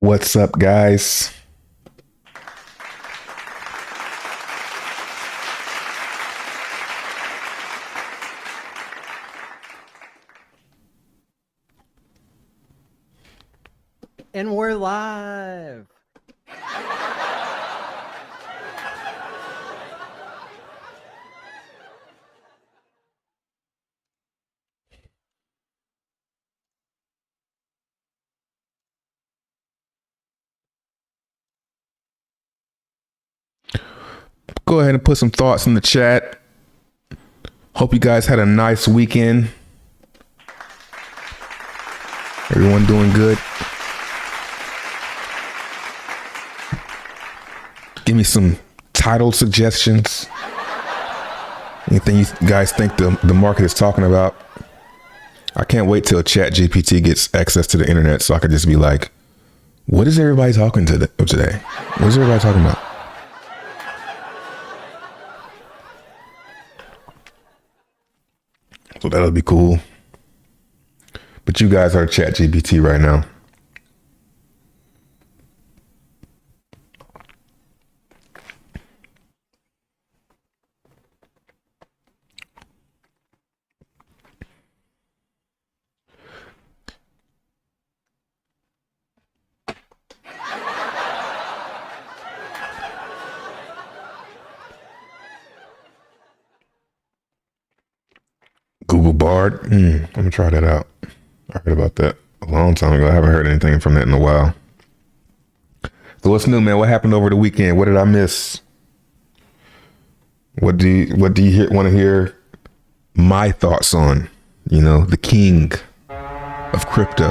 What's up, guys? And we're live. Go ahead and put some thoughts in the chat. Hope you guys had a nice weekend. Everyone doing good? Give me some title suggestions. Anything you guys think the market is talking about? I can't wait till ChatGPT gets access to the internet so I could just be like, what is everybody talking to today? What is everybody talking about? So that'll be cool. But you guys are ChatGPT right now. Google Bard. I'm gonna try that out. I heard about that a long time ago. I haven't heard anything from that in a while. So what's new, man? What happened over the weekend? What did I miss? What do you want to hear my thoughts on? You know, the king of crypto.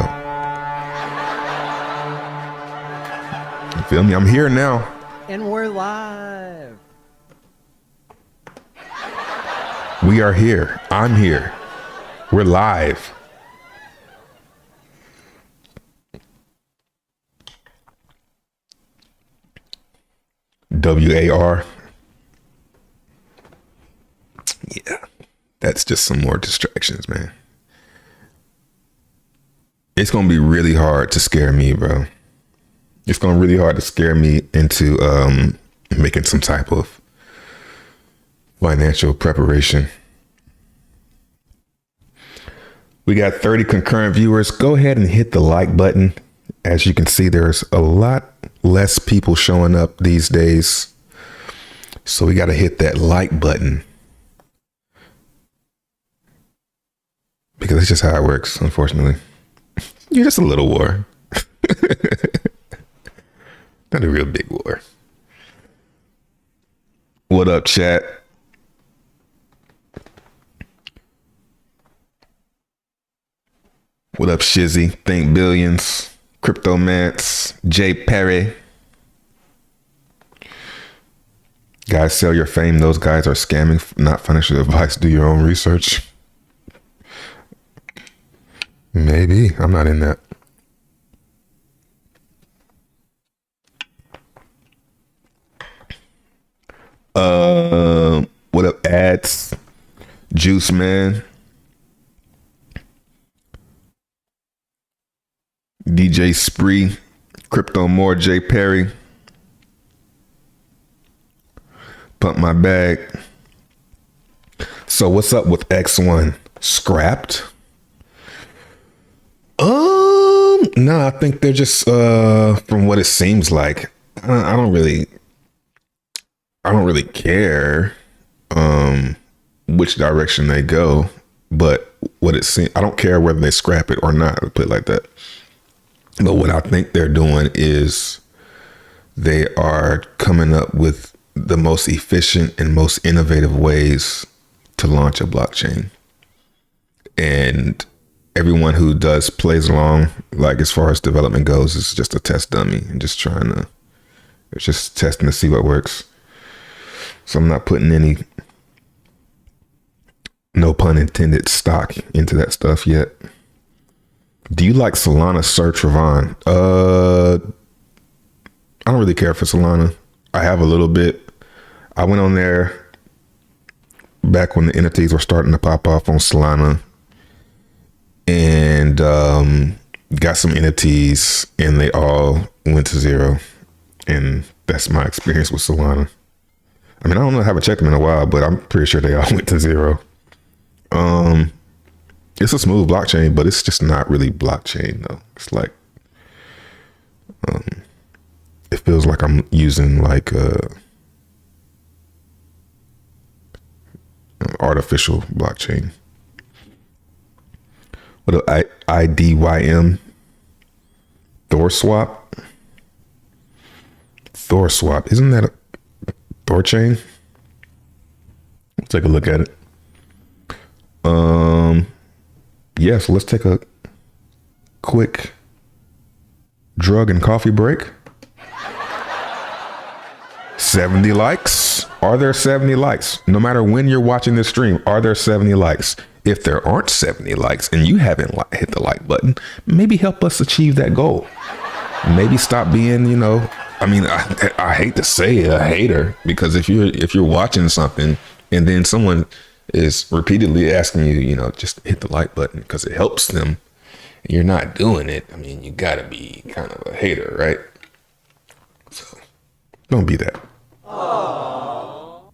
You feel me? I'm here now. And we're live. We are here. I'm here. We're live. WAR. Yeah, that's just some more distractions, man. It's going to be really hard to scare me, bro. It's going to be really hard to scare me into making some type of financial preparation. We got 30 concurrent viewers. Go ahead and hit the like button. As you can see, there's a lot less people showing up these days. So we got to hit that like button. Because that's just how it works, unfortunately. You're just a little war. Not a real big war. What up, chat? What up, Shizzy? Think Billions, Cryptomance, Jay Perry. Guys, sell your fame. Those guys are scamming, not financial advice. Do your own research. Maybe. I'm not in that. What up, ads? Juice Man. DJ Spree, Crypto More, Jay Perry, Pump My Bag. So what's up with X1? Scrapped? No, I think they're just from what it seems like. I don't really care which direction they go, but what it seems, I don't care whether they scrap it or not. I'll put it like that. But what I think they're doing is they are coming up with the most efficient and most innovative ways to launch a blockchain. And everyone who plays along, like as far as development goes, is just a test dummy and just it's just testing to see what works. So I'm not putting any, no pun intended, stock into that stuff yet. Do you like Solana, Sir Trevon? I don't really care for Solana. I have a little bit. I went on there back when the NFTs were starting to pop off on Solana. And got some NFTs and they all went to zero. And that's my experience with Solana. I mean, I don't know, I haven't checked them in a while, but I'm pretty sure they all went to zero. It's a smooth blockchain, but it's just not really blockchain though. It's like, it feels like I'm using like artificial blockchain. What IDYM? Thor swap? Isn't that a Thor chain? Let's take a look at it. Yeah, so let's take a quick drug and coffee break. 70 likes. Are there 70 likes? No matter when you're watching this stream, are there 70 likes? If there aren't 70 likes and you haven't hit the like button, maybe help us achieve that goal. Maybe stop being, you know, I mean, I hate to say it, a hater, because if you're watching something and then someone is repeatedly asking you, you know, just hit the like button because it helps them, and you're not doing it, I mean, you gotta be kind of a hater, right? So don't be that. Aww.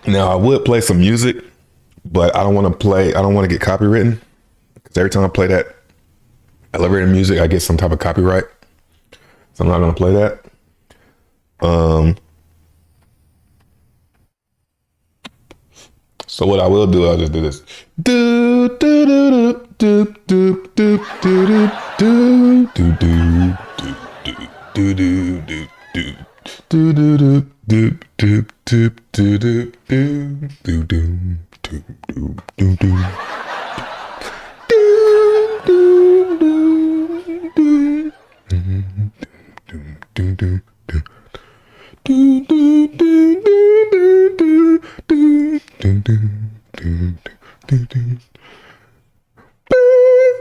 Now I would play some music, but I don't want to get copywritten, because every time I play that elevator music, I get some type of copyright. So I'm not going to play that. So what I will do, I'll just do this. Do do do do do do do do do do do do do do do. Do do do do do do do do do do do do do do.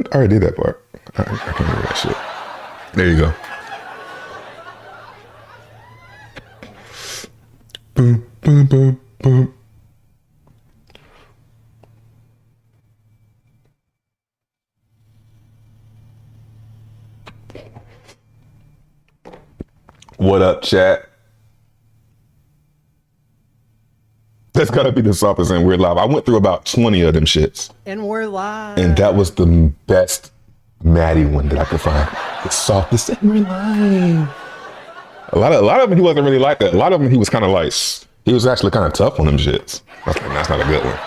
I already did that part. I can't remember that shit. There you go. Boom, boom, boom, boom. What up, chat? That's gotta be the softest, and we're live. I went through about 20 of them shits. And we're live. And that was the best Maddie one that I could find. The softest, and we're live. A lot of them, he wasn't really like that. A lot of them, he was kind of like, he was actually kind of tough on them shits. I was like, that's not a good one.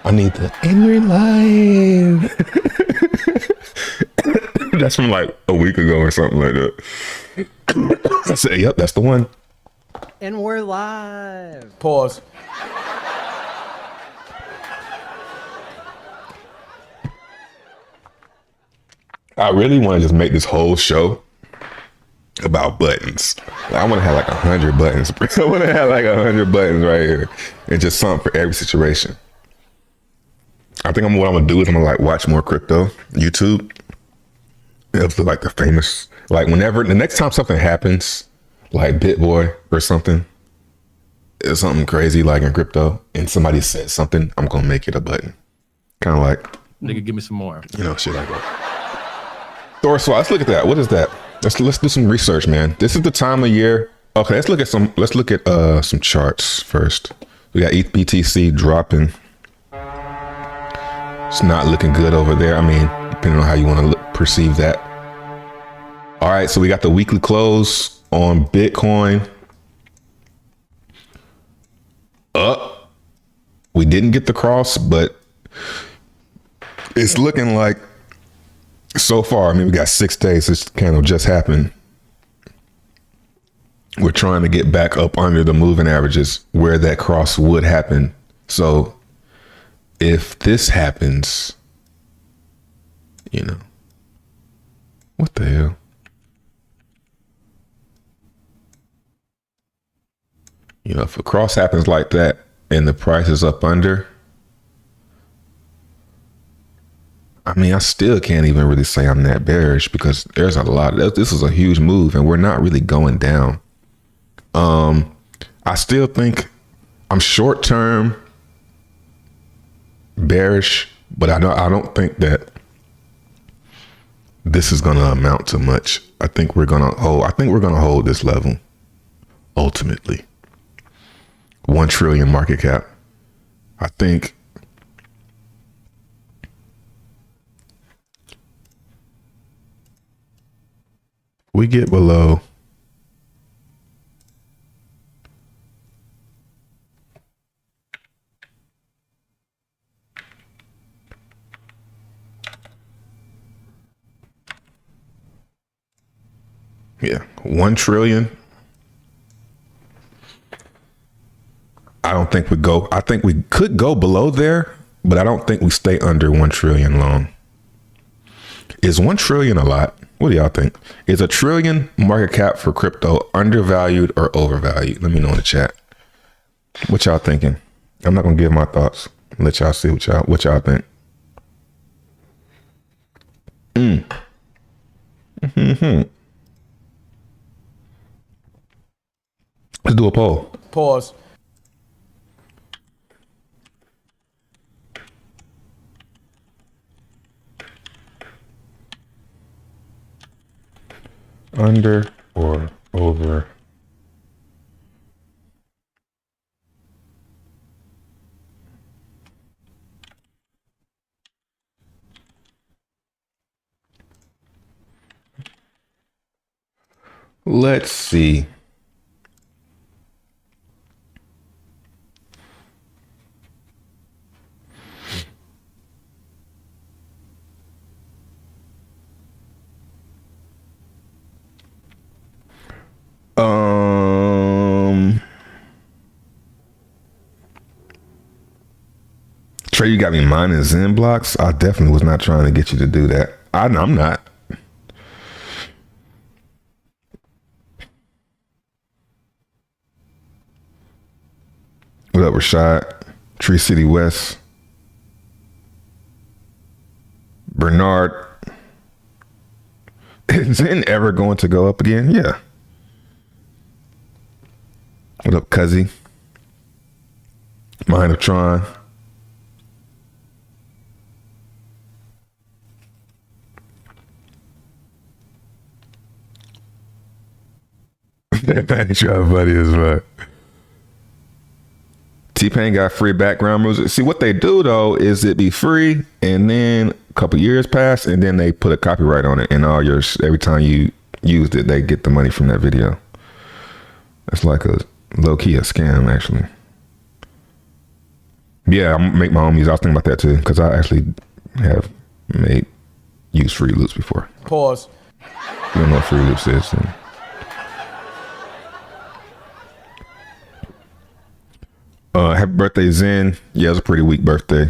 I need the, and we're live. That's from like a week ago or something like that. I said, yep, that's the one. And we're live. Pause. I really want to just make this whole show about buttons. I want to have like 100 buttons. I want to have like 100 buttons right here, and just something for every situation. I think what I'm gonna do is I'm gonna like watch more crypto YouTube. It's like the famous, like whenever the next time something happens, like BitBoy or something, it's something crazy like in crypto, and somebody says something, I'm gonna make it a button. Kind of like, Nigga, give me some more. you know, shit like that. Thor swap. Let's look at that. What is that? Let's do some research, man. This is the time of year. Okay, let's look at some charts first. We got ETH BTC dropping. It's not looking good over there. I mean, depending on how you want to perceive that. All right, so we got the weekly close on Bitcoin. Up. We didn't get the cross, but it's looking like so far, I mean, we got 6 days. This candle just happened. We're trying to get back up under the moving averages where that cross would happen. So if this happens, you know, what the hell? You know, if a cross happens like that and the price is up under, I mean, I still can't even really say I'm that bearish, because there's a lot of, this is a huge move and we're not really going down. I still think I'm short-term bearish, but I don't think that this is going to amount to much. I think we're going to hold this level ultimately. 1 trillion market cap. I think we get below yeah, 1 trillion. I don't think I think we could go below there, but I don't think we stay under 1 trillion long. Is 1 trillion a lot? What do y'all think? Is a trillion market cap for crypto undervalued or overvalued? Let me know in the chat. What y'all thinking? I'm not gonna give my thoughts. Let y'all see what y'all think. Let's do a poll. Pause. Under or over? Let's see. Trey, you got me mining Zen blocks. I definitely was not trying to get you to do that. I'm not. What up, Rashad? Tree City West. Bernard. Is Zen ever going to go up again? Yeah. What up, Cuzzy? Mind of Tron. That Tron buddy is right. T-Pain got free background music. See, what they do though is it be free, and then a couple years pass, and then they put a copyright on it, and all yours every time you used it, they get the money from that video. That's like a low-key a scam, actually. Yeah, I make my own music. I was thinking about that too, because I actually have used Free Loops before. Pause. You don't know what Free Loops is. So. Happy birthday, Zen. Yeah, it was a pretty weak birthday.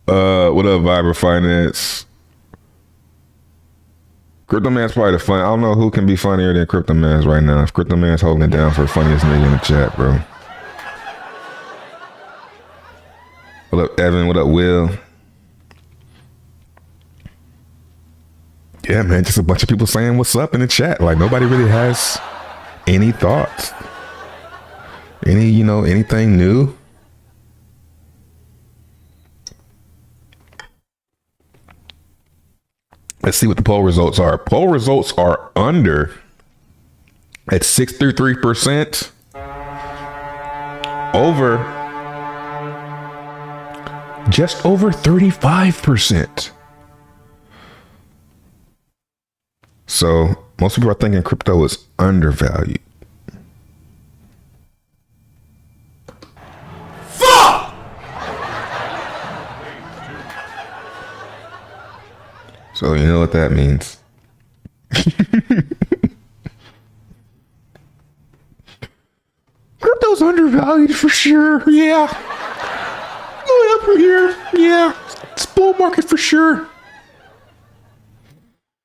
What up, Viber Finance? Crypto Man's probably the fun. I don't know who can be funnier than Crypto Man's right now. If Crypto Man's holding it down for the funniest nigga in the chat, bro. What up, Evan? What up, Will? Yeah, man, just a bunch of people saying what's up in the chat. Like nobody really has any thoughts, anything new. Let's see what the poll results are. Poll results are under at 63%, over just over 35%. So most people are thinking crypto is undervalued. Fuck! So you know what that means. Crypto's undervalued for sure. Yeah. Going up from here. Yeah. It's bull market for sure.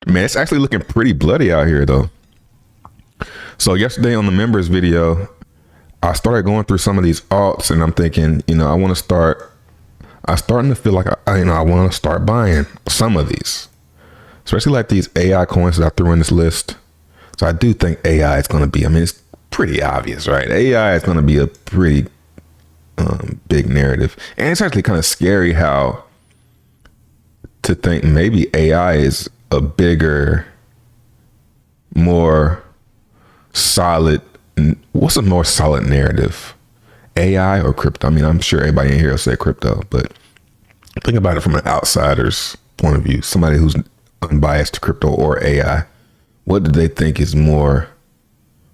Man, it's actually looking pretty bloody out here, though. So yesterday on the members video, I started going through some of these alts, and I'm thinking, I'm starting to feel like I want to start buying some of these, especially like these AI coins that I threw in this list. So I do think AI is going to be, it's pretty obvious, right? AI is going to be a pretty big narrative. And it's actually kind of scary how to think maybe AI is a bigger, more solid, what's a more solid narrative? AI or crypto? I mean, I'm sure everybody in here will say crypto, but think about it from an outsider's point of view, somebody who's unbiased to crypto or AI. What do they think is more?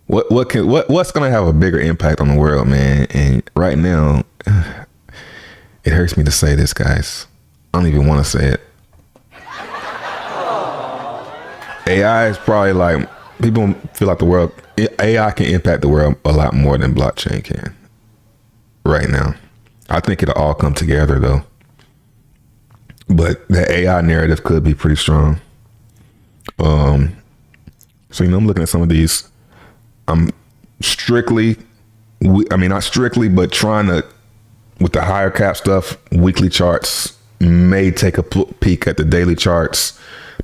What's going to have a bigger impact on the world, man? And right now, it hurts me to say this, guys. I don't even want to say it. AI is probably like, people feel like AI can impact the world a lot more than blockchain can right now. I think it'll all come together though. But the AI narrative could be pretty strong. So, I'm looking at some of these. I'm strictly, not strictly, but trying to, with the higher cap stuff, weekly charts, may take a peek at the daily charts.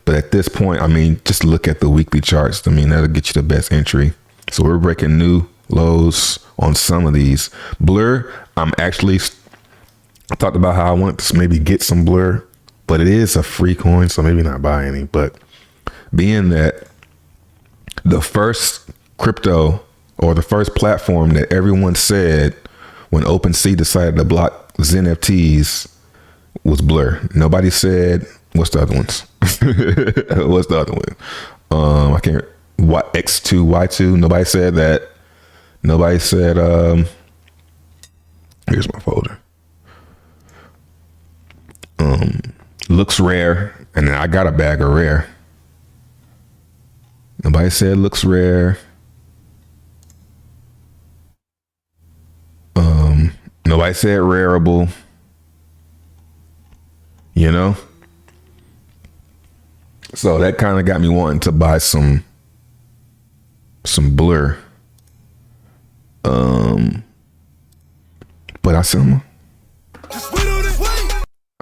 But at this point, just look at the weekly charts. That'll get you the best entry. So we're breaking new lows on some of these. Blur, I talked about how I want to maybe get some Blur, but it is a free coin, so maybe not buy any. But being that the first crypto or the first platform that everyone said when OpenSea decided to block Zen FTs was Blur. Nobody said, what's the other ones? What's the other one? I can't, X2, Y2. Nobody said that. Nobody said, here's my folder. Looks rare. And then I got a bag of rare. Nobody said looks rare. Nobody said rareable. So that kind of got me wanting to buy some Blur. But I said,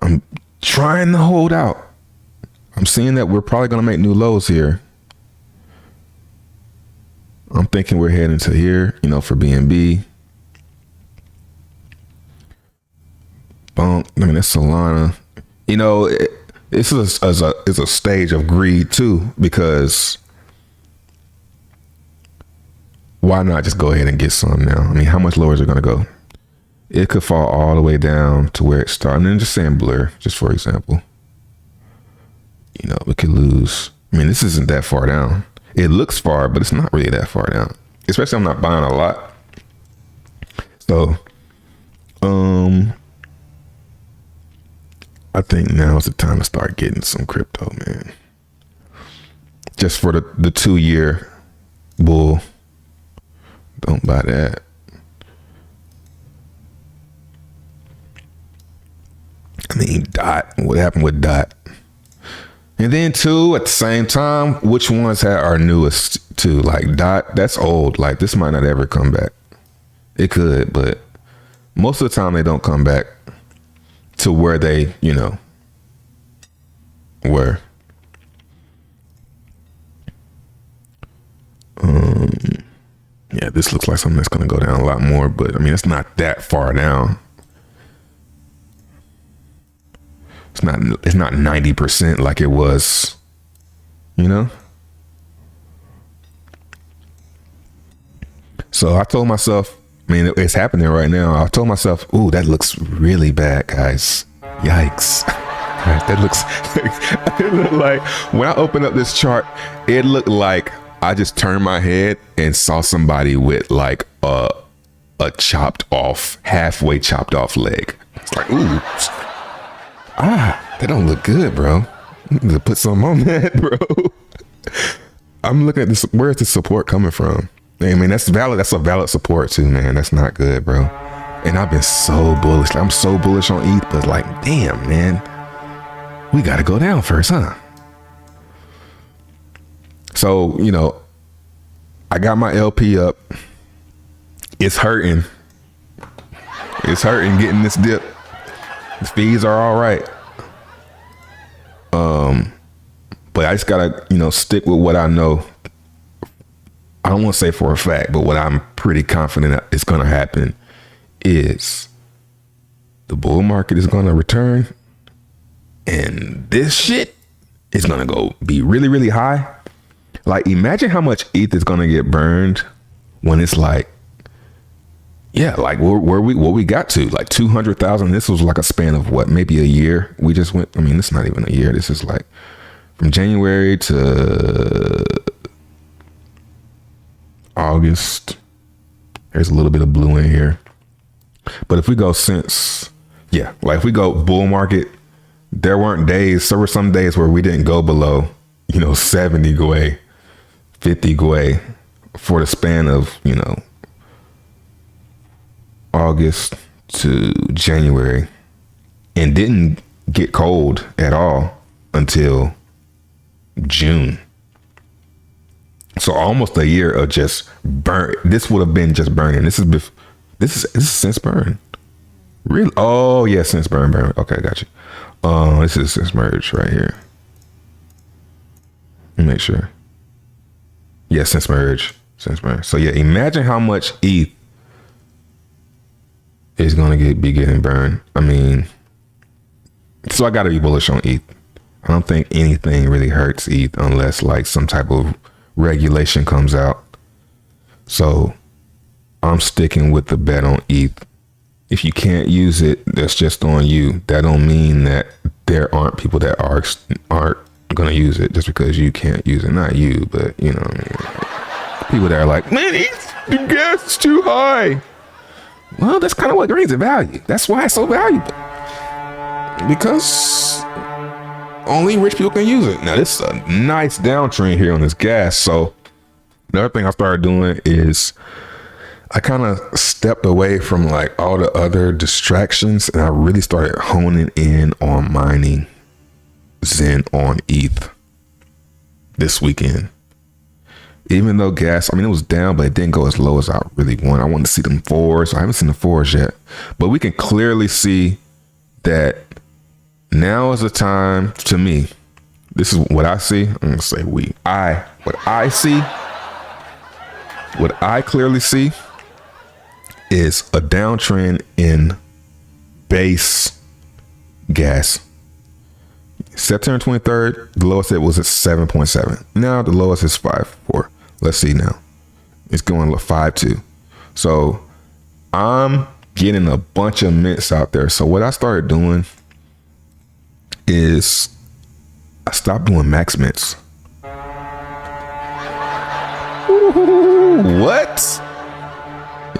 I'm trying to hold out. I'm seeing that we're probably going to make new lows here. I'm thinking we're heading to here, for BNB. That's Solana. This is a stage of greed too, because why not just go ahead and get some now? How much lower is it going to go? It could fall all the way down to where it started. And just saying Blur, just for example. We could lose. This isn't that far down. It looks far, but it's not really that far down. Especially I'm not buying a lot. So, I think now is the time to start getting some crypto, man. Just for the 2-year bull. Don't buy that. Dot. What happened with Dot? And then too, at the same time, which ones are newest too? Like Dot, that's old. Like this might not ever come back. It could, but most of the time they don't come back to where they, were. Yeah, this looks like something that's going to go down a lot more, but it's not that far down. It's not 90% like it was, So I told myself, it's happening right now. I told myself, ooh, that looks really bad, guys. Yikes. That looks, it looked like, when I opened up this chart, it looked like I just turned my head and saw somebody with like a halfway chopped off leg. It's like, ooh. That don't look good, bro. I need to put some on that, bro. I'm looking at this. Where's the support coming from? That's valid. That's a valid support too, man. That's not good, bro. And I've been so bullish. I'm so bullish on ETH, but like, damn, man. We got to go down first, huh? So, I got my LP up. It's hurting. It's hurting getting this dip. The fees are all right. But I just gotta, stick with what I know. I don't want to say for a fact, but what I'm pretty confident that is going to happen is the bull market is going to return and this shit is going to go be really, really high. Like, imagine how much ETH is going to get burned when it's like, yeah, like what we got to, like 200,000. This was like a span of what, maybe a year. We just went, I mean, it's not even a year. This is like from January to August. There's a little bit of blue in here. But if we go since, yeah, like if we go bull market, there weren't days, there were some days where we didn't go below, 70 Gwei, 50 Gwei for the span of, August to January, and didn't get cold at all until June. So almost a year of just burn. This would have been just burning. This is since burn. Really? Oh yeah, since burn. Okay, got you. This is since merge right here. Let me make sure. Yeah, since merge. So yeah, imagine how much ETH is gonna be getting burned. I mean, so I gotta be bullish on ETH. I don't think anything really hurts ETH unless like some type of regulation comes out. So I'm sticking with the bet on ETH. If you can't use it, that's just on you. That don't mean that there aren't people that aren't gonna use it just because you can't use it. Not you, but people that are like, man, the gas is too high. Well, that's kind of what brings it value. That's why it's so valuable. Because only rich people can use it. Now, this is a nice downtrend here on this gas. So the other thing I started doing is I kind of stepped away from like all the other distractions, and I really started honing in on mining Zen on ETH this weekend. Even though gas, I mean, it was down, but it didn't go as low as I really want. I wanted to see them fours. I haven't seen the fours yet, but we can clearly see that now is the time. To me, this is what I see. I'm gonna say what I clearly see is a downtrend in base gas. September 23rd, the lowest it was at 7.7. Now the lowest is 5.4. Let's see now. It's going to 5.2. So I'm getting a bunch of mints out there. So what I started doing is I stopped doing max mints. Ooh, what?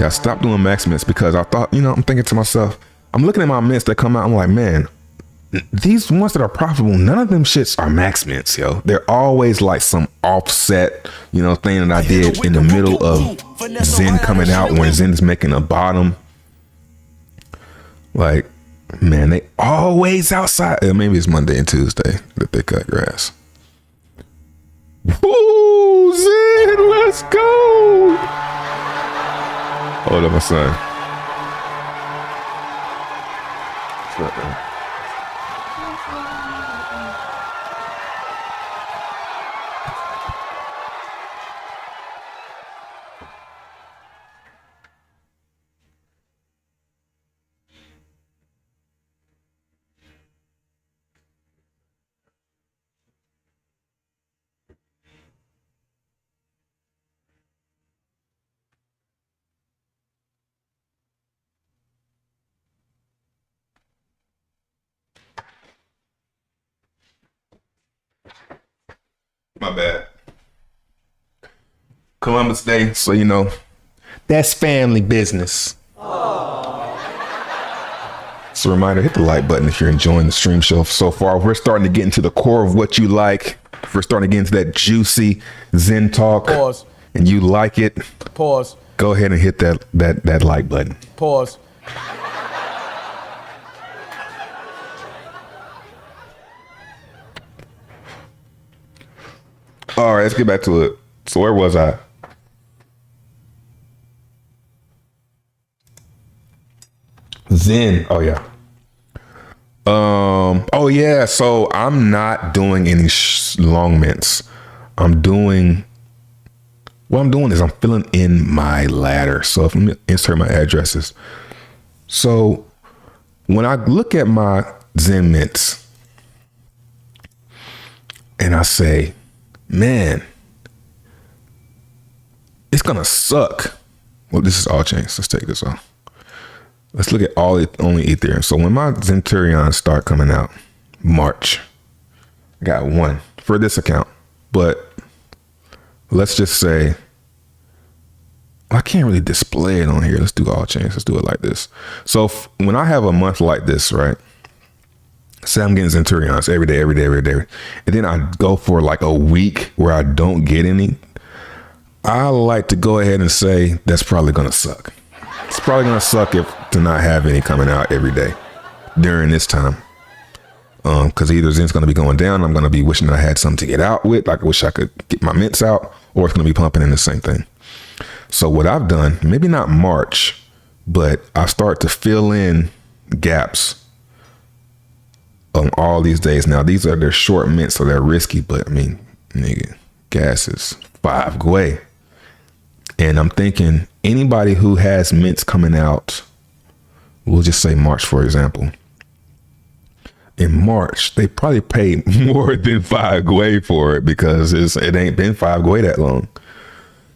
Yeah, I stopped doing max mints because I thought, I'm thinking to myself, I'm looking at my mints that come out. I'm like, man, these ones that are profitable, none of them shits are max mints, yo. They're always like some offset, thing that I did in the middle of Zen coming out when Zen is making a bottom. Like, man, they always outside. Maybe it's Monday and Tuesday that they cut grass. Woo, Zen, let's go. Hold up, my son. What's up, man? My bad. Columbus Day, so that's family business. It's a reminder, hit the like button if you're enjoying the stream show so far. We're starting to get into the core of what you like. We're starting to get into that juicy Zen talk. Pause. And you like it. Pause. Go ahead and hit that like button. Pause. All right, let's get back to it. So where was I? Zen. Oh yeah. Oh yeah. So I'm not doing any long mints. I'm doing what I'm doing is I'm filling in my ladder. So if let me insert my addresses. So when I look at my Zen mints and I say, man, it's gonna suck. Well, this is all chains. Let's take this off. Let's look at only Ethereum. So when my Zenterions start coming out, March, I got one for this account, but let's just say, I can't really display it on here. Let's do all chains. Let's do it like this. So when I have a month like this, right? Say I'm getting Zenterions every day. And then I go for like a week where I don't get any. I like to go ahead and say, that's probably going to suck. It's probably going to suck to not have any coming out every day during this time. Because either Zen's going to be going down, I'm going to be wishing that I had something to get out with. Like I wish I could get my mints out, or it's going to be pumping in the same thing. So what I've done, maybe not March, but I start to fill in gaps on all these days. Now, these are their short mints, so they're risky, but I mean, nigga, gas is 5 gwei. And I'm thinking anybody who has mints coming out, we'll just say March, for example. In March, they probably paid more than 5 gwei for it because it ain't been 5 gwei that long.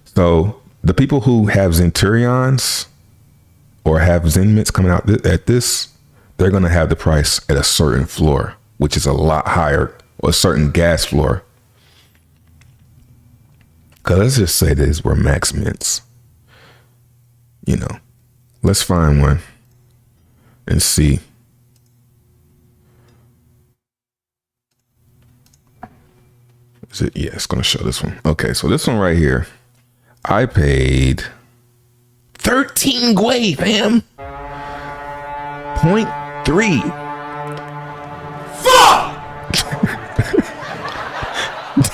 So the people who have Zenterions or have Zen mints coming out at this, they're going to have the price at a certain floor, which is a lot higher, or a certain gas floor. Because let's just say these were max mints. You know, let's find one and see. Is it? Yeah, it's going to show this one. Okay, so this one right here, I paid 13 gwei, fam. 0.3. Fuck!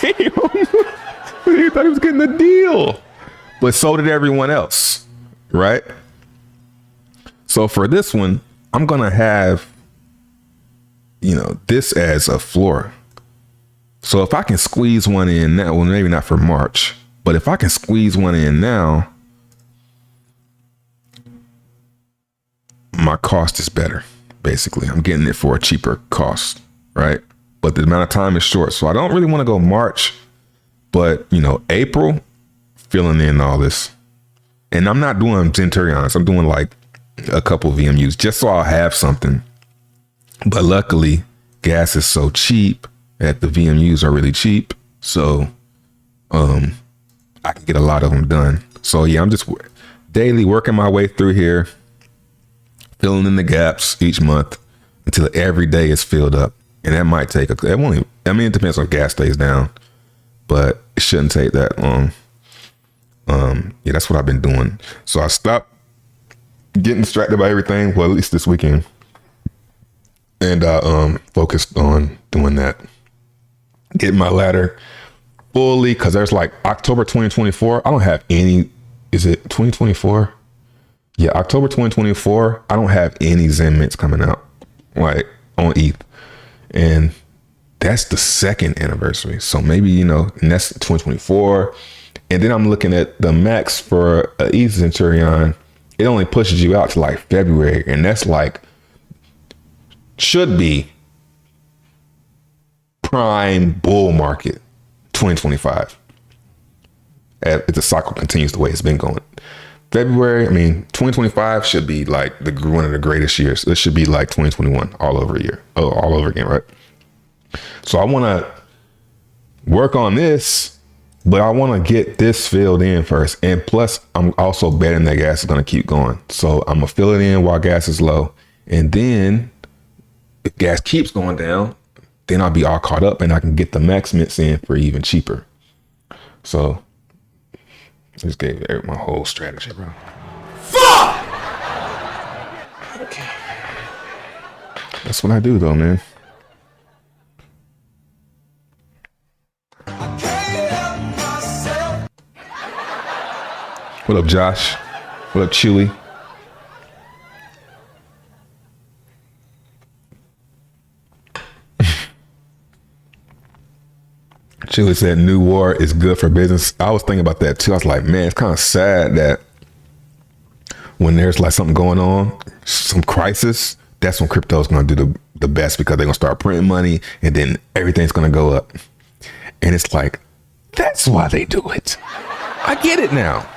Damn. He thought he was getting a deal. But so did everyone else, right? So for this one, I'm going to have, this as a floor. So if I can squeeze one in now, well, maybe not for March, but if I can squeeze one in now, my cost is better. Basically, I'm getting it for a cheaper cost, right? But the amount of time is short. So I don't really want to go March, but April, filling in all this. And I'm not doing Zenterions. I'm doing like a couple VMUs just so I'll have something. But luckily, gas is so cheap that the VMUs are really cheap. So I can get a lot of them done. So yeah, I'm just daily working my way through here, filling in the gaps each month until every day is filled up. And that might take it depends on if gas stays down, but it shouldn't take that long. Yeah, that's what I've been doing. So I stopped getting distracted by everything. Well, at least this weekend. And I focused on doing that. Getting my ladder fully, because there's like October 2024. I don't have any. Is it 2024? Yeah, October 2024. I don't have any Zen mints coming out like on ETH. And that's the second anniversary. So maybe, and that's 2024. And then I'm looking at the max for a ETH Zenterion. It only pushes you out to like February. And that's like, should be prime bull market 2025. If the cycle continues the way it's been going. February, 2025 should be like one of the greatest years. This should be like 2021 all over again, right? So I want to work on this, but I want to get this filled in first. And plus, I'm also betting that gas is going to keep going. So I'm going to fill it in while gas is low. And then if gas keeps going down, then I'll be all caught up and I can get the max mints in for even cheaper. So I just gave my whole strategy, bro. Fuck! Okay. That's what I do though, man. What up, Josh? What up, Chewy? Chili said new war is good for business. I was thinking about that too. I was like, man, it's kind of sad that when there's like something going on, some crisis, that's when crypto is going to do the best, because they're going to start printing money and then everything's going to go up. And it's like, that's why they do it. I get it now.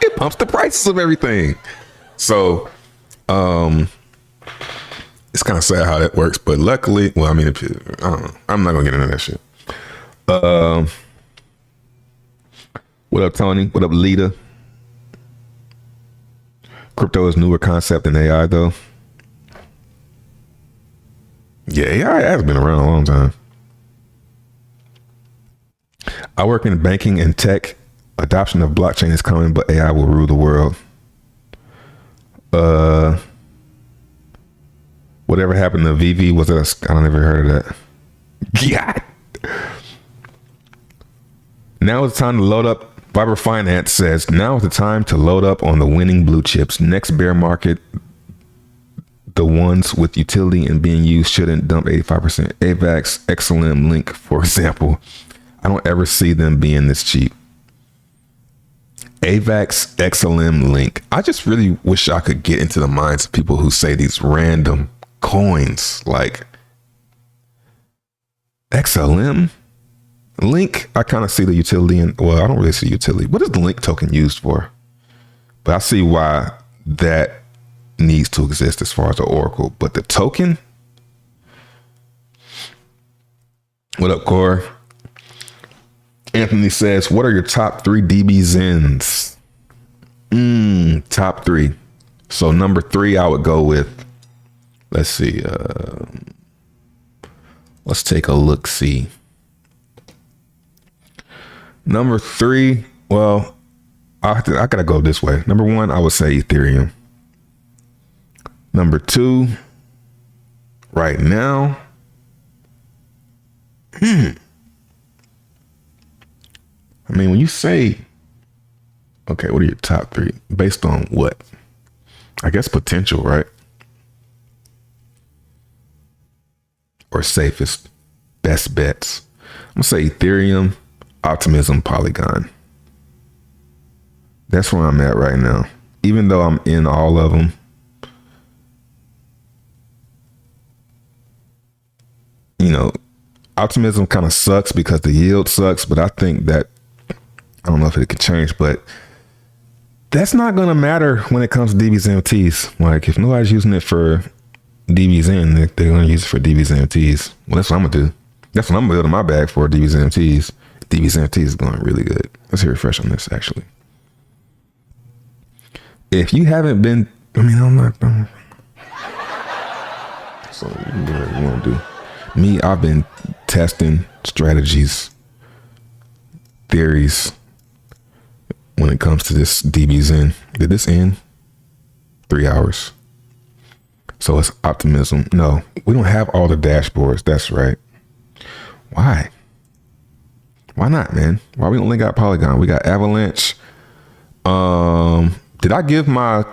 It pumps the prices of everything. So, it's kind of sad how that works, but luckily, well, I mean, I don't know. I'm not going to get into that shit. What up, Tony? What up, Lita? Crypto is newer concept than AI, though. Yeah, AI has been around a long time. I work in banking and tech. Adoption of blockchain is coming, but AI will rule the world. Whatever happened to VV? Was it I don't ever heard of that. God. Now it's time to load up. Viber Finance says, now is the time to load up on the winning blue chips. Next bear market, the ones with utility and being used shouldn't dump 85%. AVAX, XLM, Link, for example. I don't ever see them being this cheap. AVAX, XLM, Link. I just really wish I could get into the minds of people who say these random coins like XLM. Link, I kind of see the utility in. Well, I don't really see utility. What is the Link token used for? But I see why that needs to exist as far as the Oracle. But the token? What up, Core? Anthony says, what are your top 3 DB Zens? Top 3. So number 3, I would go with, let's see. Let's take a look-see. Number 3, well, I gotta go this way. Number 1, I would say Ethereum. Number 2, right now, I mean, when you say, okay, what are your top 3? Based on what? I guess potential, right? Or safest, best bets. I'm gonna say Ethereum, Optimism, Polygon. That's where I'm at right now. Even though I'm in all of them, you know, Optimism kind of sucks because the yield sucks, but I think that, I don't know if it could change, but that's not going to matter when it comes to DB Zen. Like, if nobody's using it for DB Zen, they're going to use it for DB Zen. Well, that's what I'm going to do. That's what I'm building my bag for, DB Zen. DB Zen is going really good. Let's hit refresh on this, actually. If you haven't been, I mean, I'm not. So you can do what you want to do. Me, I've been testing strategies, theories when it comes to this DB Zen. Did this end? 3 hours. So it's Optimism. No, we don't have all the dashboards. That's right. Why? Why not, man? Why we only got Polygon? We got Avalanche. Did I give my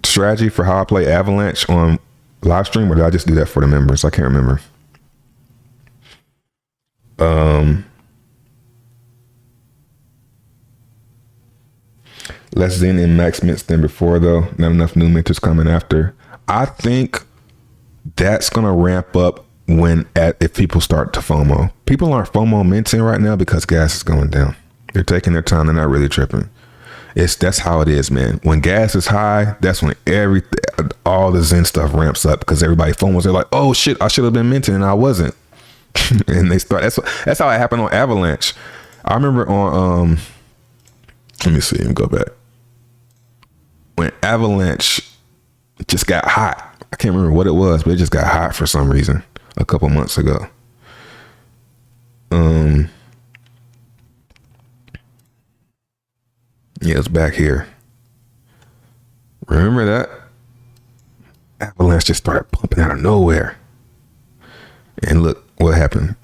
strategy for how I play Avalanche on live stream, or did I just do that for the members? I can't remember. Less Zen and max mints than before, though. Not enough new mentors coming after. I think that's gonna ramp up if people start to FOMO. People aren't FOMO minting right now because gas is going down. They're taking their time. They're not really tripping. That's how it is, man. When gas is high, that's when all the Zen stuff ramps up because everybody FOMOs. They're like, oh shit, I should have been minting and I wasn't. And they start. That's how it happened on Avalanche. I remember on let me see. Let me go back. When Avalanche just got hot. I can't remember what it was, but it just got hot for some reason a couple months ago. Yeah, it's back here. Remember that? Avalanche just started pumping out of nowhere. And look what happened.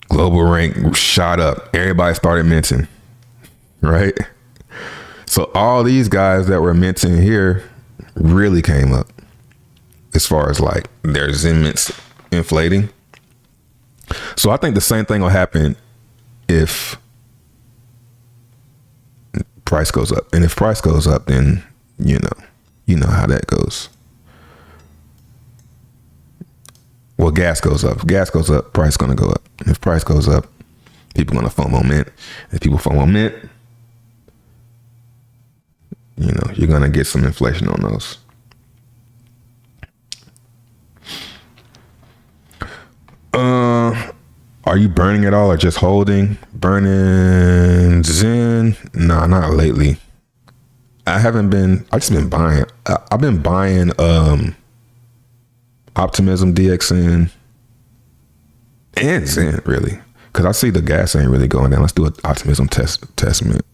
Global rank shot up. Everybody started minting. Right? So all these guys that were minting here really came up as far as like their Zen mints inflating. So I think the same thing will happen if price goes up. And if price goes up, then you know how that goes. Well, gas goes up. If gas goes up, price gonna go up. If price goes up, people gonna FOMO mint. If people FOMO mint, you're gonna get some inflation on those. Are you burning at all or just holding? Burning Zen? Nah, not lately. I just been buying. I've been buying Optimism, DXN, and Zen, really. Because I see the gas ain't really going down. Let's do an Optimism testament.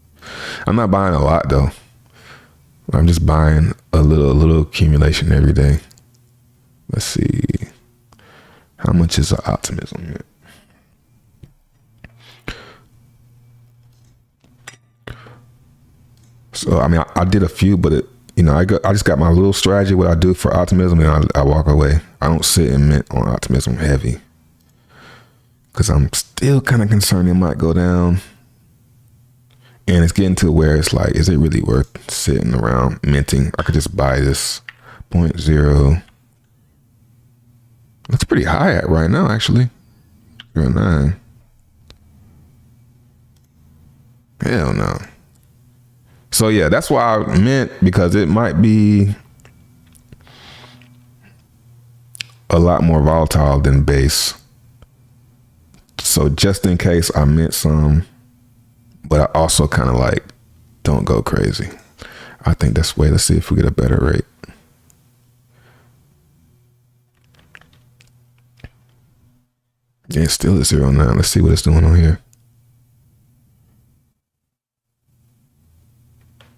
I'm not buying a lot, though. I'm just buying a little accumulation every day. Let's see. How much is an Optimism? So, I mean, I did a few, but I just got my little strategy, what I do for Optimism, and I walk away. I don't sit and mint on Optimism heavy because I'm still kind of concerned it might go down. And it's getting to where it's like, is it really worth sitting around minting? I could just buy this 0.0. That's pretty high at right now, actually. 0.9. Hell no. So yeah, that's why I mint, because it might be a lot more volatile than base. So just in case I mint some, but I also kind of like don't go crazy. I think that's the way. Let's see if we get a better rate. Yeah, it's still at 0.9. Let's see what it's doing on here.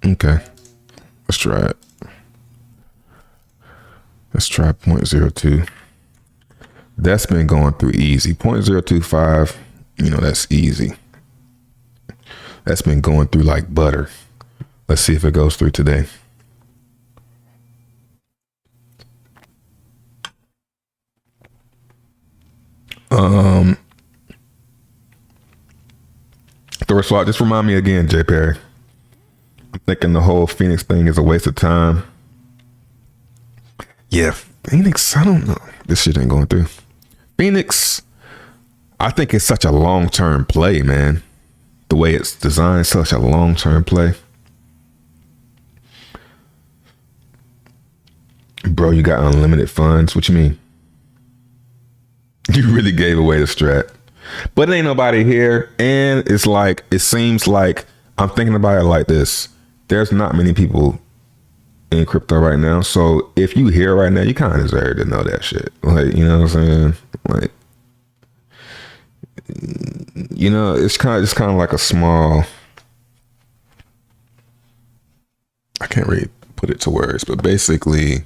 Okay, let's try it. Let's try 0.02. That's been going through easy. 0.025, that's easy. That's been going through like butter. Let's see if it goes through today. Throw a swap. Just remind me again, J. Perry. I'm thinking the whole Phoenix thing is a waste of time. Yeah, Phoenix, I don't know. This shit ain't going through. Phoenix, I think it's such a long-term play, man. The way it's designed, such a long-term play. Bro, you got unlimited funds. What you mean? You really gave away the strat. But it ain't nobody here. And it's like, it seems like, I'm thinking about it like this. There's not many people in crypto right now. So if you here right now, you kind of deserve to know that shit. Like, you know what I'm saying? Like, it's kind of like a small, I can't really put it to words, but basically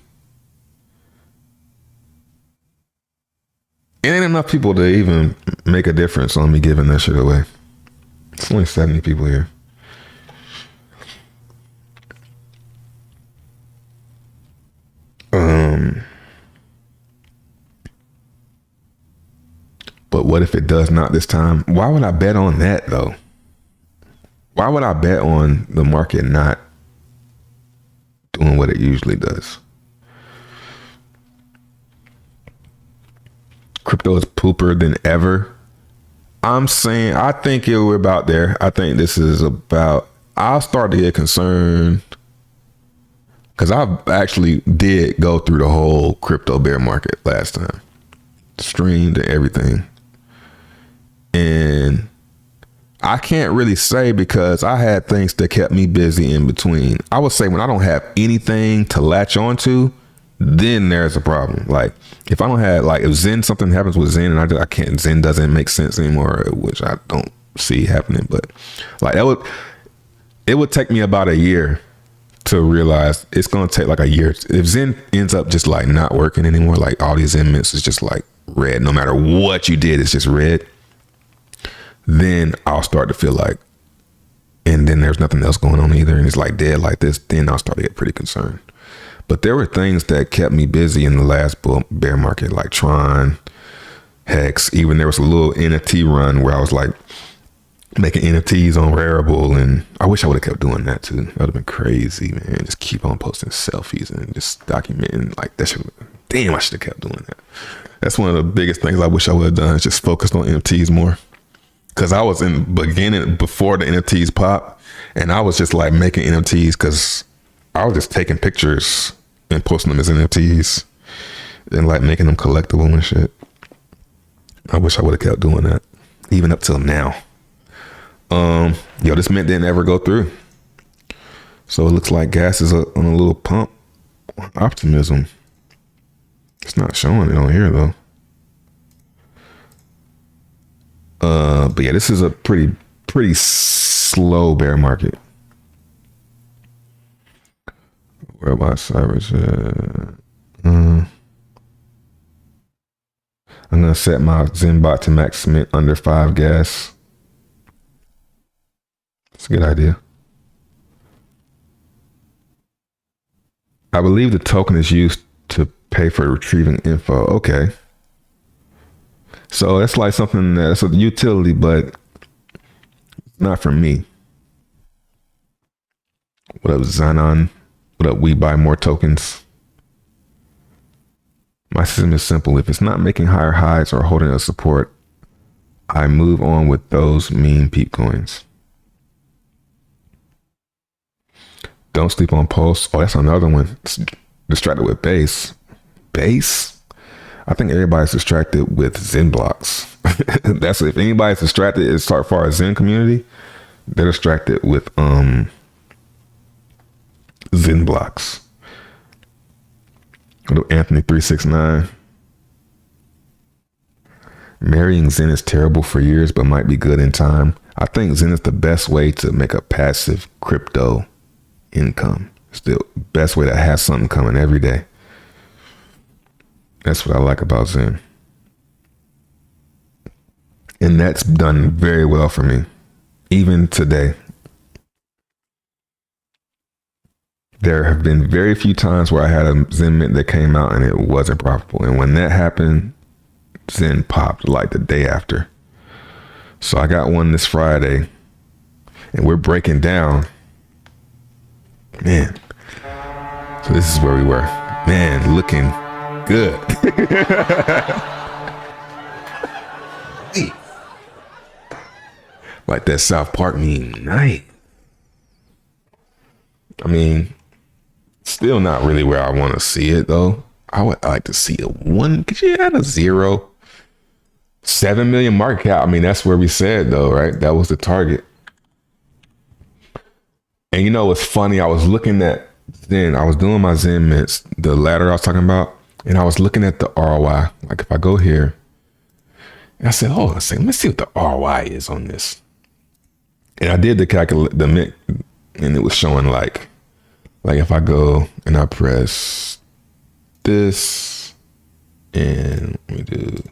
it ain't enough people to even make a difference on me giving that shit away. It's only 70 people here. But what if it does not this time? Why would I bet on that though? Why would I bet on the market not doing what it usually does? Crypto is pooper than ever. I'm saying, I think we're about there. I think this is about, I'll start to get concerned because I actually did go through the whole crypto bear market last time. Streamed and everything. And I can't really say because I had things that kept me busy in between. I would say when I don't have anything to latch onto, then there's a problem. Like if I don't have, like if something happens with Zen and I can't, Zen doesn't make sense anymore, which I don't see happening. But like it would take me about a year to realize it's going to take like a year. If Zen ends up just like not working anymore, like all these Zen mints is just like red, no matter what you did, it's just red. Then I'll start to feel like, and then there's nothing else going on either. And it's like dead like this. Then I'll start to get pretty concerned. But there were things that kept me busy in the last bear market, like Tron Hex. Even there was a little NFT run where I was like making NFTs on Rarible, and I wish I would have kept doing that too. That would have been crazy, man. Just keep on posting selfies and just documenting like that shit. Damn, I should have kept doing that. That's one of the biggest things I wish I would have done, is just focused on NFTs more. Cause I was in beginning before the NFTs pop, and I was just like making NFTs because I was just taking pictures and posting them as NFTs and like making them collectible and shit. I wish I would have kept doing that, even up till now. This mint didn't ever go through, so it looks like gas is on a little pump. Optimism. It's not showing it on here though. But yeah, this is a pretty slow bear market. Where my Cyrus at? I'm gonna set my Zen bot to max mint under 5 gas. It's a good idea. I believe the token is used to pay for retrieving info. Okay. So that's like something that's a utility, but not for me. What up, Zanon? What up, we buy more tokens? My system is simple. If it's not making higher highs or holding a support, I move on with those mean peep coins. Don't sleep on Pulse. Oh, that's another one. Distracted with base. Base? I think everybody's distracted with Zen blocks. That's if anybody's distracted as far as Zen community, they're distracted with Zen blocks. Anthony 369. Marrying Zen is terrible for years, but might be good in time. I think Zen is the best way to make a passive crypto income. It's the best way to have something coming every day. That's what I like about Zen. And that's done very well for me. Even today. There have been very few times where I had a Zen mint that came out and it wasn't profitable. And when that happened, Zen popped like the day after. So I got one this Friday and we're breaking down. Man. So this is where we were. Man, looking good. Like that South Park meme night. I mean, still not really where I want to see it though. I would like to see a 1. Could you add a 0? 7 million market cap. I mean, that's where we said though, right? That was the target. And you know what's funny? I was looking at Zen. I was doing my Zen mints, the ladder I was talking about, and I was looking at the ROI. Like if I go here, and I said, "Oh, let's see what the ROI is on this." And I did the mint, and it was showing like if I go and I press this, and we do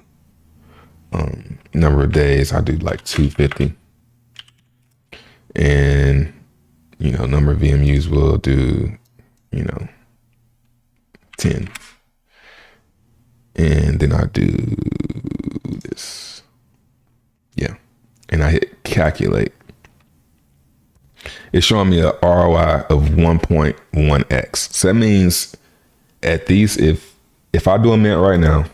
number of days, I do like 250, and number of VMUs will do 10, and then I do this, and I hit calculate. It's showing me a ROI of 1.1x. So that means at these, if I do a mint right now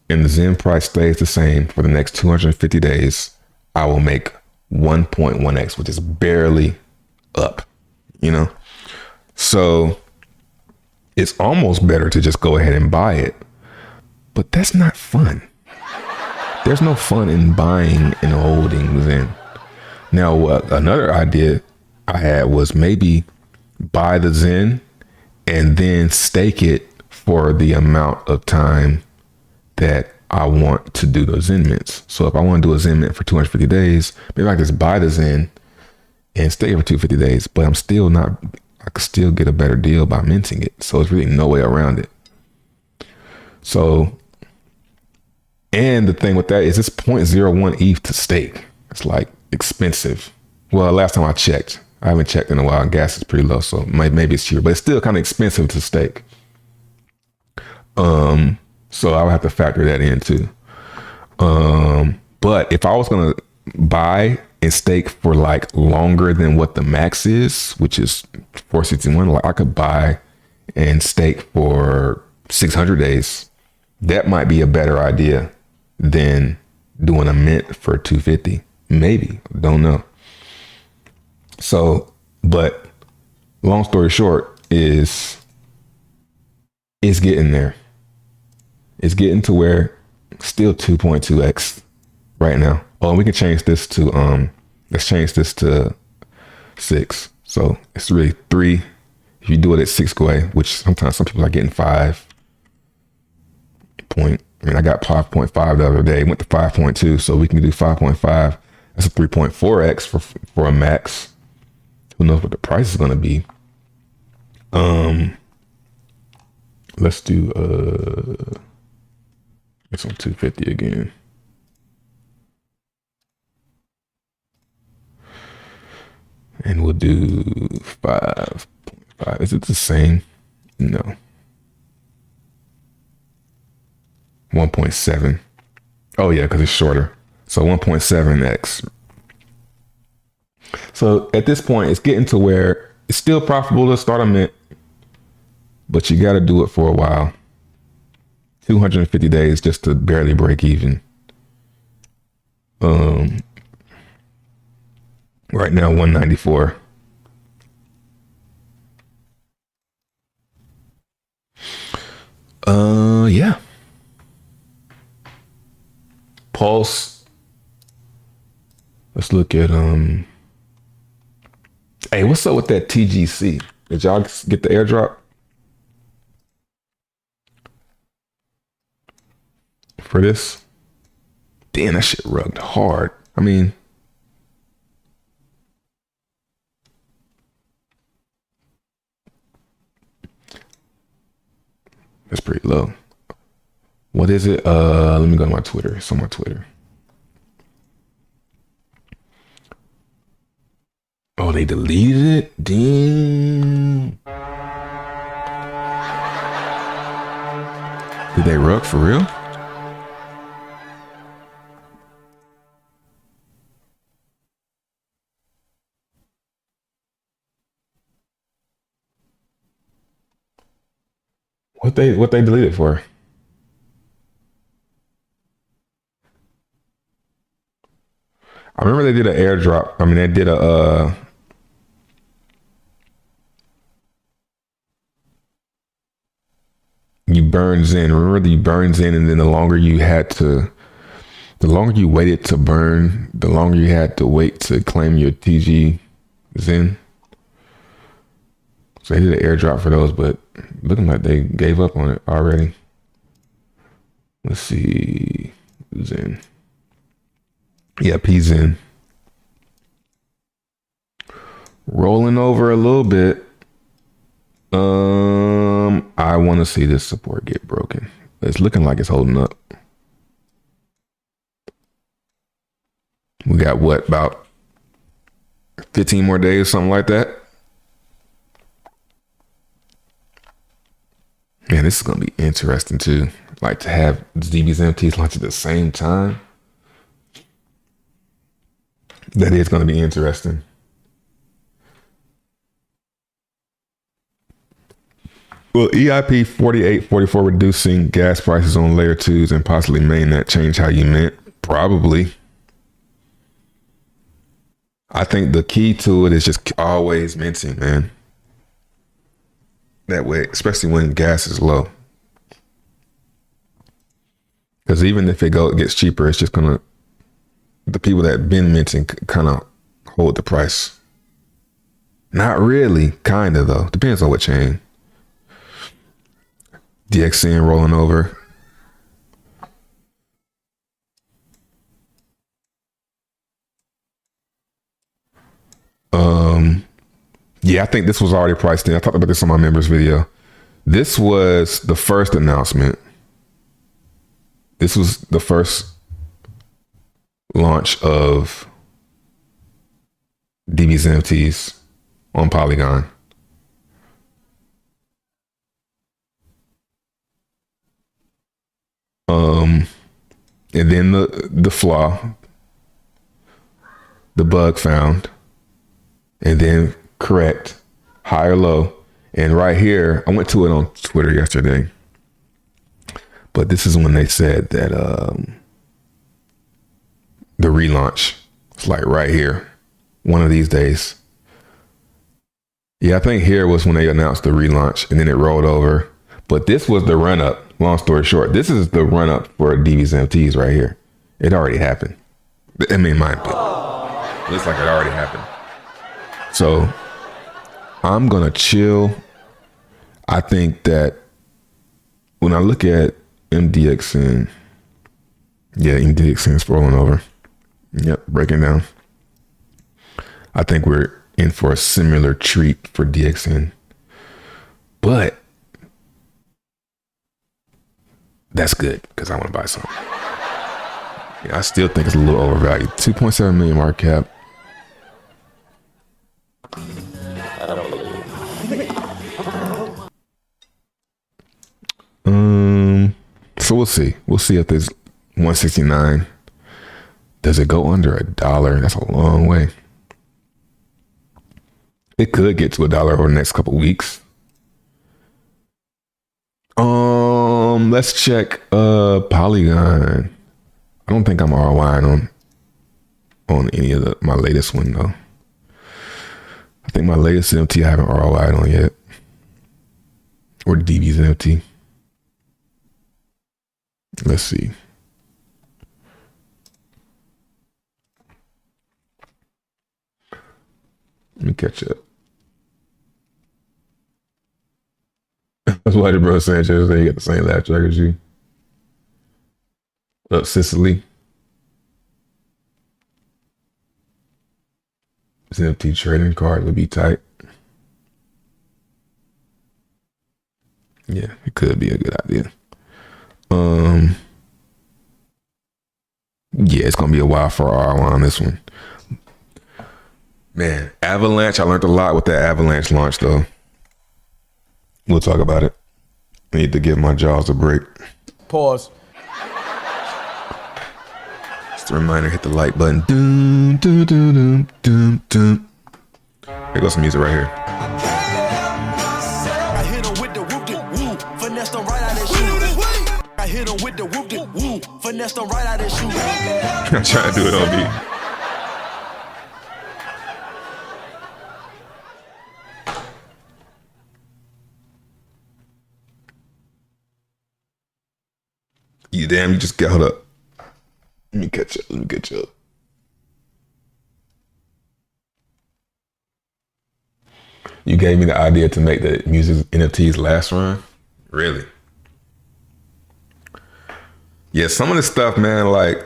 and the Zen price stays the same for the next 250 days, I will make 1.1x, which is barely up, So it's almost better to just go ahead and buy it, but that's not fun. There's no fun in buying and holding Zen. Now, another idea I had was maybe buy the Zen and then stake it for the amount of time that I want to do those Zen mints. So if I want to do a Zen mint for 250 days, maybe I just buy the Zen and stay for 250 days, but I could still get a better deal by minting it. So there's really no way around it. So, and the thing with that is it's 0.01 ETH to stake. It's like expensive. Well, last time I checked, I haven't checked in a while, and gas is pretty low, so maybe it's cheaper, but it's still kind of expensive to stake. So I would have to factor that in too. But if I was gonna buy and stake for like longer than what the max is, which is 461, like I could buy and stake for 600 days. That might be a better idea than doing a mint for 250. Maybe, don't know. So, but long story short is it's getting there. It's getting to where still 2.2x right now. Oh, and we can change this to let's change this to 6. So it's really 3. If you do it at 6 away, which sometimes some people are getting 5 point. I mean, I got 5.5 the other day, went to 5.2, so we can do 5.5. That's a 3.4x for a max. Who knows what the price is going to be? Let's do it's on 250 again. And we'll do 5.5. Is it the same? No. 1.7. Oh yeah, because it's shorter. So 1.7x. So at this point, it's getting to where it's still profitable to start a mint, but you got to do it for a while. 250 days just to barely break even. Right now, 194. Yeah. Pulse. Let's look at hey, what's up with that TGC? Did y'all get the airdrop for this? Damn, that shit rugged hard. I mean, that's pretty low. What is it? Let me go to my Twitter. It's on my Twitter. Oh, they deleted it? Damn. Did they rug for real? What they deleted for? I remember they did an airdrop. I mean, they did a you burn Zen. Remember you burn Zen, and then the longer you waited to burn, the longer you had to wait to claim your TG Zen. So they did an airdrop for those, but looking like they gave up on it already. Let's see, Zen. Yeah, P Zen. Rolling over a little bit. I want to see this support get broken. It's looking like it's holding up. We got what, about 15 more days, something like that. Man, this is gonna be interesting too. Like to have DB Zen launch at the same time. That is gonna be interesting. Will EIP 4844 reducing gas prices on layer 2s and possibly mainnet change how you mint? Probably. I think the key to it is just always minting, man. That way, especially when gas is low. Because even if it gets cheaper, it's just gonna, the people that been minting kind of hold the price. Not really, kind of though. Depends on what chain. DXN rolling over. Yeah, I think this was already priced in. I talked about this on my members video. This was the first announcement. This was the first launch of DB Zen on Polygon. and then the flaw, the bug found, and then correct, high or low. And right here, I went to it on Twitter yesterday, but this is when they said that the relaunch. It's like right here, one of these days. Yeah, I think here was when they announced the relaunch, and then it rolled over. But this was the run up. Long story short, this is the run up for DB Zen NFTs right here. It already happened. I mean, my opinion. It looks like it already happened. So I'm gonna chill. I think that when I look at MDXN, yeah, MDXN is rolling over. Yep, breaking down. I think we're in for a similar treat for DXN, but that's good because I want to buy some. Yeah, I still think it's a little overvalued. 2.7 million market cap. So we'll see. We'll see if there's 169. Does it go under $1? That's a long way. It could get to $1 over the next couple weeks. Let's check Polygon. I don't think I'm ROI on any of my latest one though. I think my latest NFT I haven't ROI'd on yet. Or DB Zen NFT. Let's see. Let me catch up. That's why the bro Sanchez say you got the same laugh track as you. Up Sicily. This NFT trading card would be tight. Yeah, it could be a good idea. Yeah, it's gonna be a while for ROI on this one. Man, Avalanche, I learned a lot with that Avalanche launch though. We'll talk about it. I need to give my jaws a break. Pause. Just a reminder, hit the like button. Doom, doom, doom, doom, doom, doom. Here goes some music right here. I hit him with the whoop de woo, finessed him right out of shoe. I hit him with the whoop de woo, finessed him right out of shoe. I'm trying to do it on beat. You damn, you just got, hold up. Let me catch up. You gave me the idea to make the music NFTs last run? Really? Yeah, some of the stuff, man, like,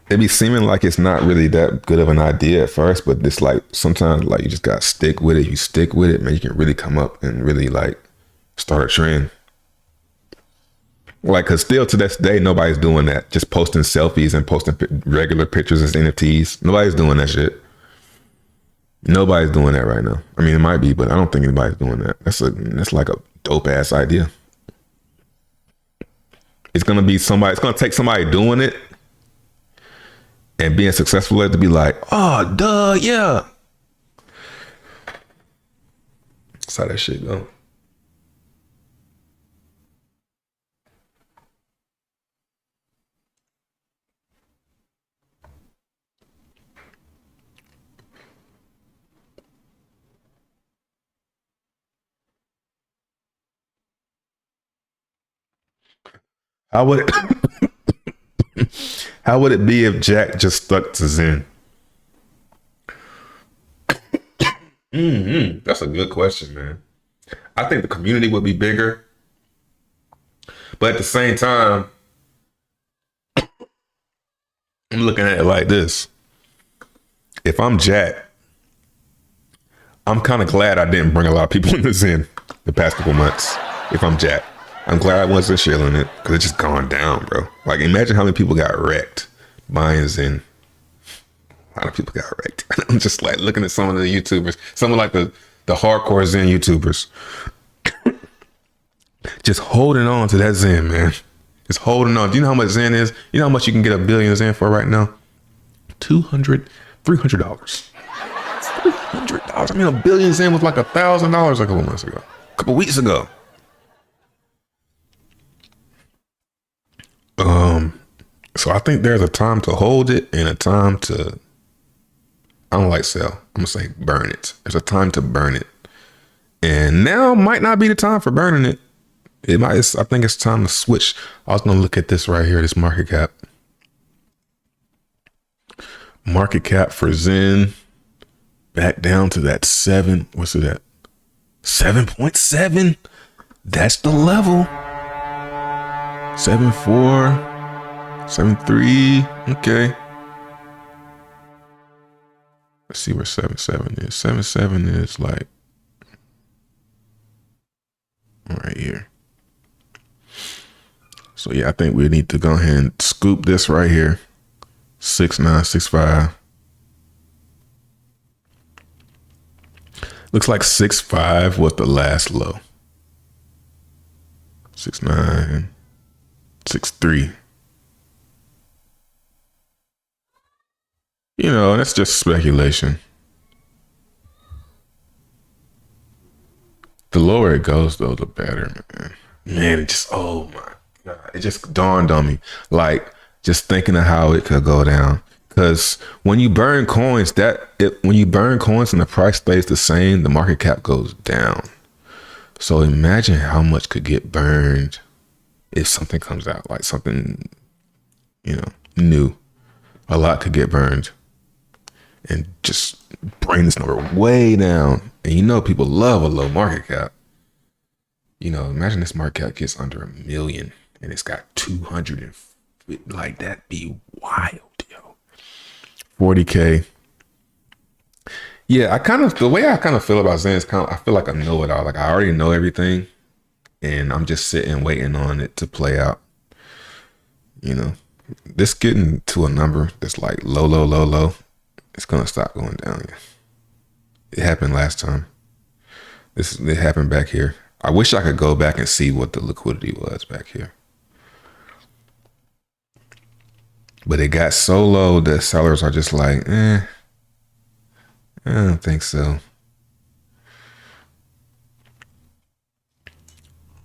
it be seeming like it's not really that good of an idea at first, but it's like, sometimes, like, you just gotta stick with it. You stick with it, man, you can really come up and really, like, start a trend. Like, cause still to this day, nobody's doing that. Just posting selfies and posting regular pictures as NFTs. Nobody's doing that shit. Nobody's doing that right now. I mean, it might be, but I don't think anybody's doing that. That's like a dope ass idea. It's gonna take somebody doing it and being successful at it to be like, oh, duh, yeah. That's how that shit go. How would it be if Jack just stuck to Zen? That's a good question, man. I think the community would be bigger, but at the same time, I'm looking at it like this. If I'm Jack, I'm kind of glad I didn't bring a lot of people into Zen the past couple months. If I'm Jack, I'm glad I wasn't shilling it because it's just gone down, bro. Like, imagine how many people got wrecked buying Zen. A lot of people got wrecked. I'm just like looking at some of the YouTubers, some of like the hardcore Zen YouTubers, just holding on to that Zen, man. It's holding on. Do you know how much Zen is? You know how much you can get a billion Zen for right now? $300. $300. I mean, a billion Zen was like $1,000 a couple months ago, a couple weeks ago. So I think there's a time to hold it and a time to, I don't like sell. I'm gonna say burn it. There's a time to burn it. And now might not be the time for burning it. It might, I think it's time to switch. I was gonna look at this right here, this market cap. Market cap for Zen back down to that 7. What's it at? 7.7. That's the level. 7.4. 7.3. Okay. Let's see where 7.7 is. 7.7 is like right here. So yeah, I think we need to go ahead and scoop this right here. 6.9, 6.5. Looks like 6.5 was the last low. 6.9, 6.3. You know, that's just speculation. The lower it goes, though, the better, man. Man, it just, oh my God. It just dawned on me. Like, just thinking of how it could go down. Because when you burn coins, when you burn coins and the price stays the same, the market cap goes down. So imagine how much could get burned if something comes out, like something, you know, new. A lot could get burned and just bring this number way down. And you know, people love a low market cap. You know, imagine this market cap gets under 1 million and it's got 200 and like that'd be wild, yo. 40K. Yeah, the way I kind of feel about Zen is I feel like I know it all. Like I already know everything and I'm just sitting waiting on it to play out. You know, this getting to a number that's like low, it's gonna stop going down. It happened last time. It happened back here. I wish I could go back and see what the liquidity was back here. But it got so low that sellers are just like, I don't think so.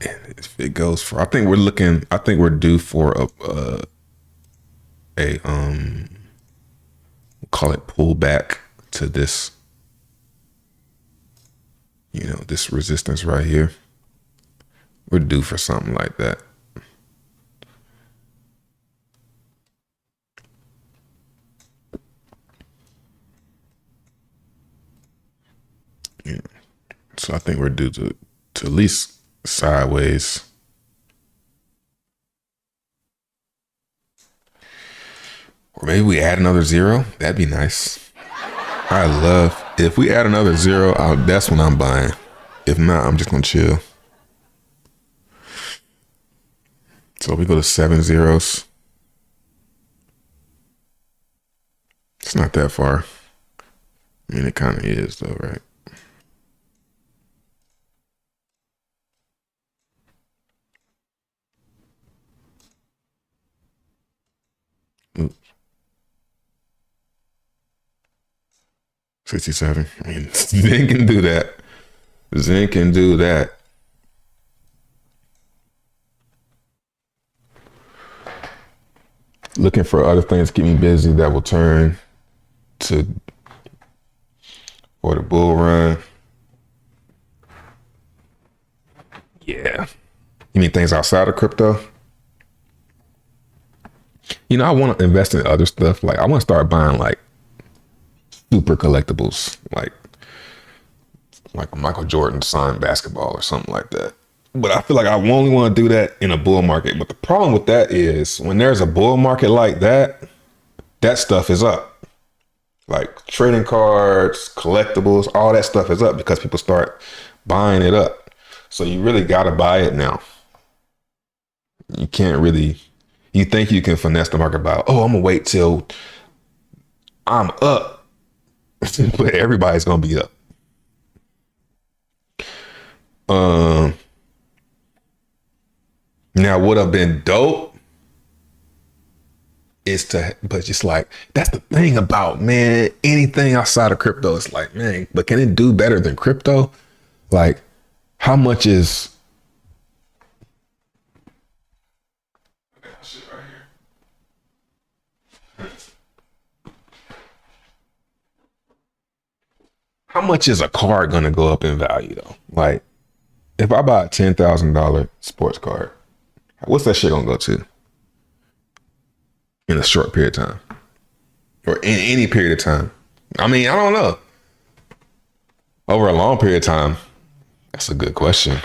And if it goes for, I think we're due for we'll call it pullback to this, you know, this resistance right here. We're due for something like that. Yeah. So I think we're due to at least sideways. Or maybe we add another 0. That'd be nice. If we add another 0, that's when I'm buying. If not, I'm just gonna chill. So we go to 7 zeros. It's not that far. I mean, it kind of is though, right? Oops. 67. I mean, Zen can do that. Zen can do that. Looking for other things to keep me busy that will turn for the bull run. Yeah. You mean things outside of crypto? You know, I want to invest in other stuff. Like I want to start buying like super collectibles, like Michael Jordan signed basketball or something like that. But I feel like I only want to do that in a bull market. But the problem with that is when there's a bull market like that, that stuff is up. Like trading cards, collectibles, all that stuff is up because people start buying it up. So you really got to buy it now. You can't really, you think you can finesse the market by, oh, I'm going to wait till I'm up. But everybody's going to be up. Now, would have been dope is but just like, that's the thing about, man, anything outside of crypto, it's like, man, but can it do better than crypto? Like, how much is, how much is a car gonna go up in value though? Like, if I buy a $10,000 sports card, what's that shit gonna go to in a short period of time, or in any period of time? I mean, I don't know. Over a long period of time, that's a good question.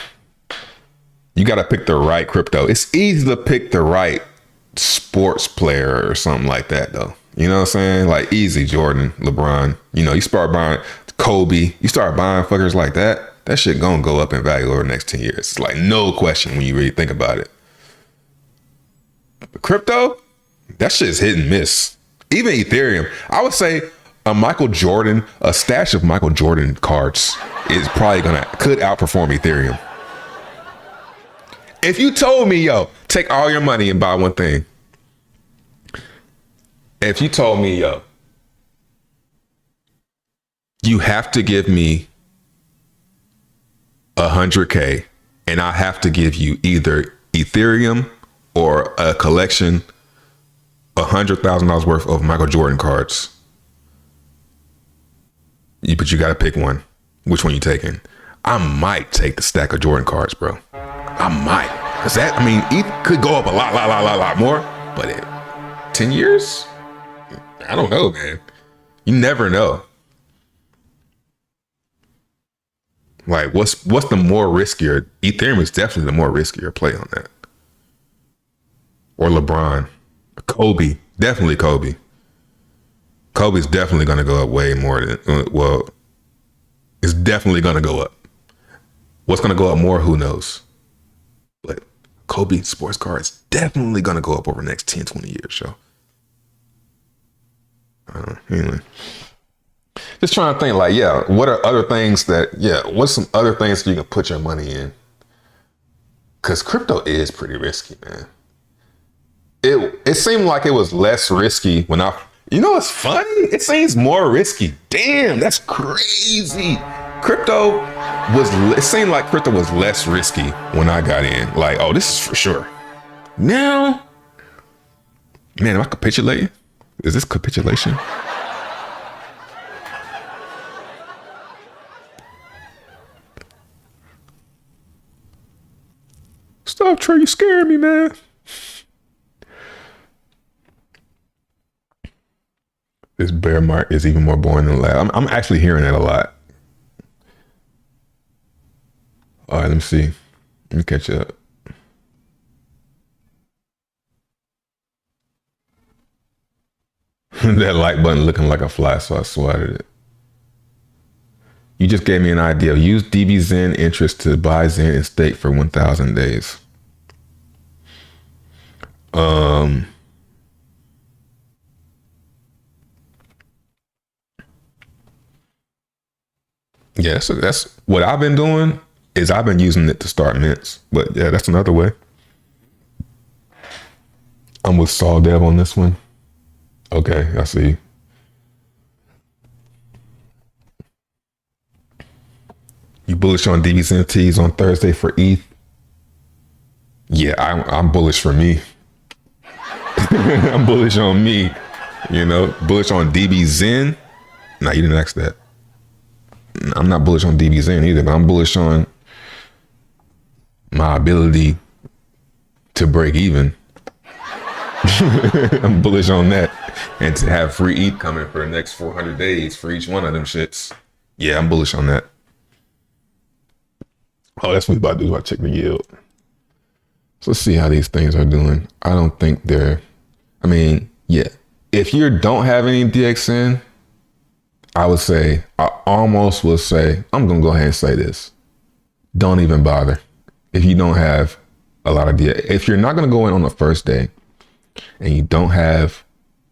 You got to pick the right crypto. It's easy to pick the right sports player or something like that, though. You know what I'm saying? Like, easy, Jordan, LeBron. You know, you start buying Kobe, you start buying fuckers like that, that shit gonna go up in value over the next 10 years. It's like, no question when you really think about it. But crypto, that shit's hit and miss. Even Ethereum, I would say a stash of Michael Jordan cards is probably could outperform Ethereum. If you told me, yo, take all your money and buy one thing. If you told me, yo, you have to give me $100K and I have to give you either Ethereum or a collection, $100,000 worth of Michael Jordan cards. But you got to pick one. Which one you taking? I might take the stack of Jordan cards, bro. I might. Cause that, I mean, it could go up a lot more. But 10 years? I don't know, man. You never know. Like, what's the more riskier? Ethereum is definitely the more riskier play on that. Or LeBron. Kobe. Definitely Kobe. Kobe's definitely going to go up way more than, well, it's definitely going to go up. What's going to go up more? Who knows? But Kobe sports car is definitely going to go up over the next 10, 20 years, so. Anyway. Just trying to think, like, yeah, what are other things what's some other things you can put your money in? Because crypto is pretty risky, man. It seemed like it was less risky when you know what's funny? It seems more risky. Damn, that's crazy. It seemed like crypto was less risky when I got in. Like, oh, this is for sure. Now, man, am I capitulating? Is this capitulation? Stop, Trey, you scaring me, man. This bear market is even more boring than last. I'm actually hearing that a lot. All right, let me see. Let me catch up. That like button looking like a fly, so I swatted it. You just gave me an idea. Use DB Zen interest to buy Zen and stake for 1,000 days. Yeah, so that's what I've been doing. Is I've been using it to start mints, but yeah, that's another way. I'm with Saul Dev on this one. Okay, I see. You bullish on DB Zen T's on Thursday for ETH? Yeah, I'm bullish for me. I'm bullish on me. You know, bullish on DB Zen. Nah, you didn't ask that. I'm not bullish on DB Zen either, but I'm bullish on my ability to break even. I'm bullish on that. And to have free ETH coming for the next 400 days for each one of them shits. Yeah, I'm bullish on that. Oh, that's what we're about to do. About to check the yield. So let's see how these things are doing. I don't think yeah. If you don't have any DXN, I almost will say, I'm going to go ahead and say this. Don't even bother. If you don't have a lot of DXN, if you're not going to go in on the first day and you don't have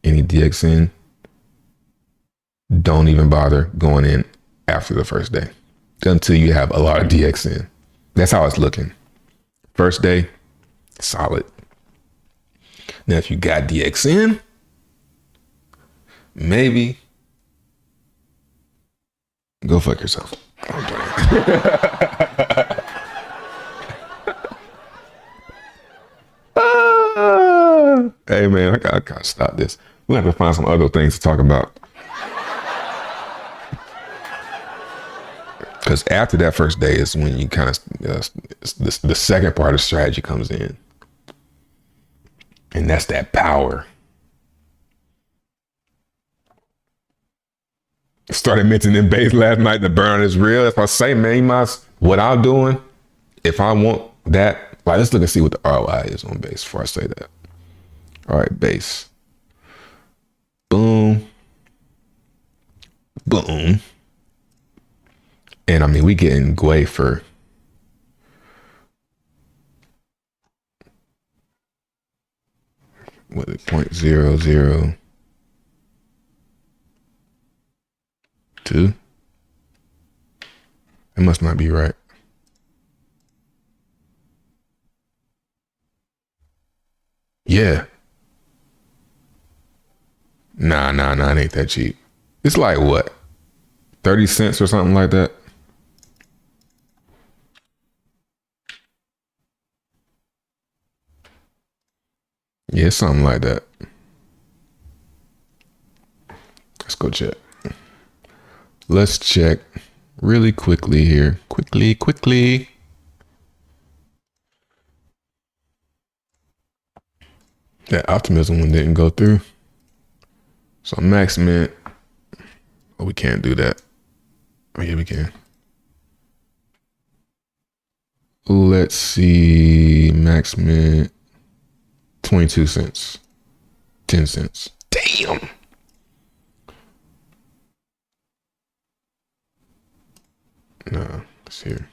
any DXN, don't even bother going in after the first day until you have a lot of DXN. That's how it's looking. First day, solid. Now, if you got DXN, maybe go fuck yourself. Hey man, I gotta stop this. We have to find some other things to talk about. Because after that first day is when you kind of the second part of strategy comes in, and that's that power. Started mentioning base last night. The burn is real. If I say, man, what I'm doing, if I want that, like, let's look and see what the ROI is on base before I say that. All right, base. Boom. Boom. And I mean, we getting Gwei for what, 0.002. It must not be right. Yeah. Nah, it ain't that cheap. It's like what? 30 cents or something like that. Yeah, something like that. Let's go check. Let's check really quickly here. Quickly. That optimism one didn't go through. So max mint. Oh, we can't do that. Oh yeah, we can. Let's see. Max mint. 22 cents. 10 cents. Damn. No, it's here.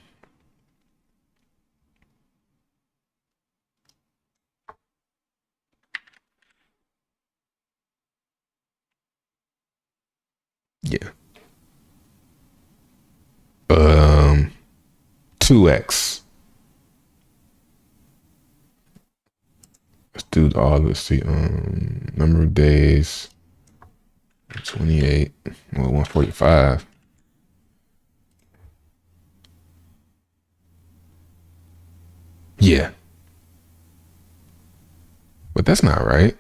Yeah. 2x. Let's do all this. See, number of days. 28. Well, 145. Yeah. But that's not right.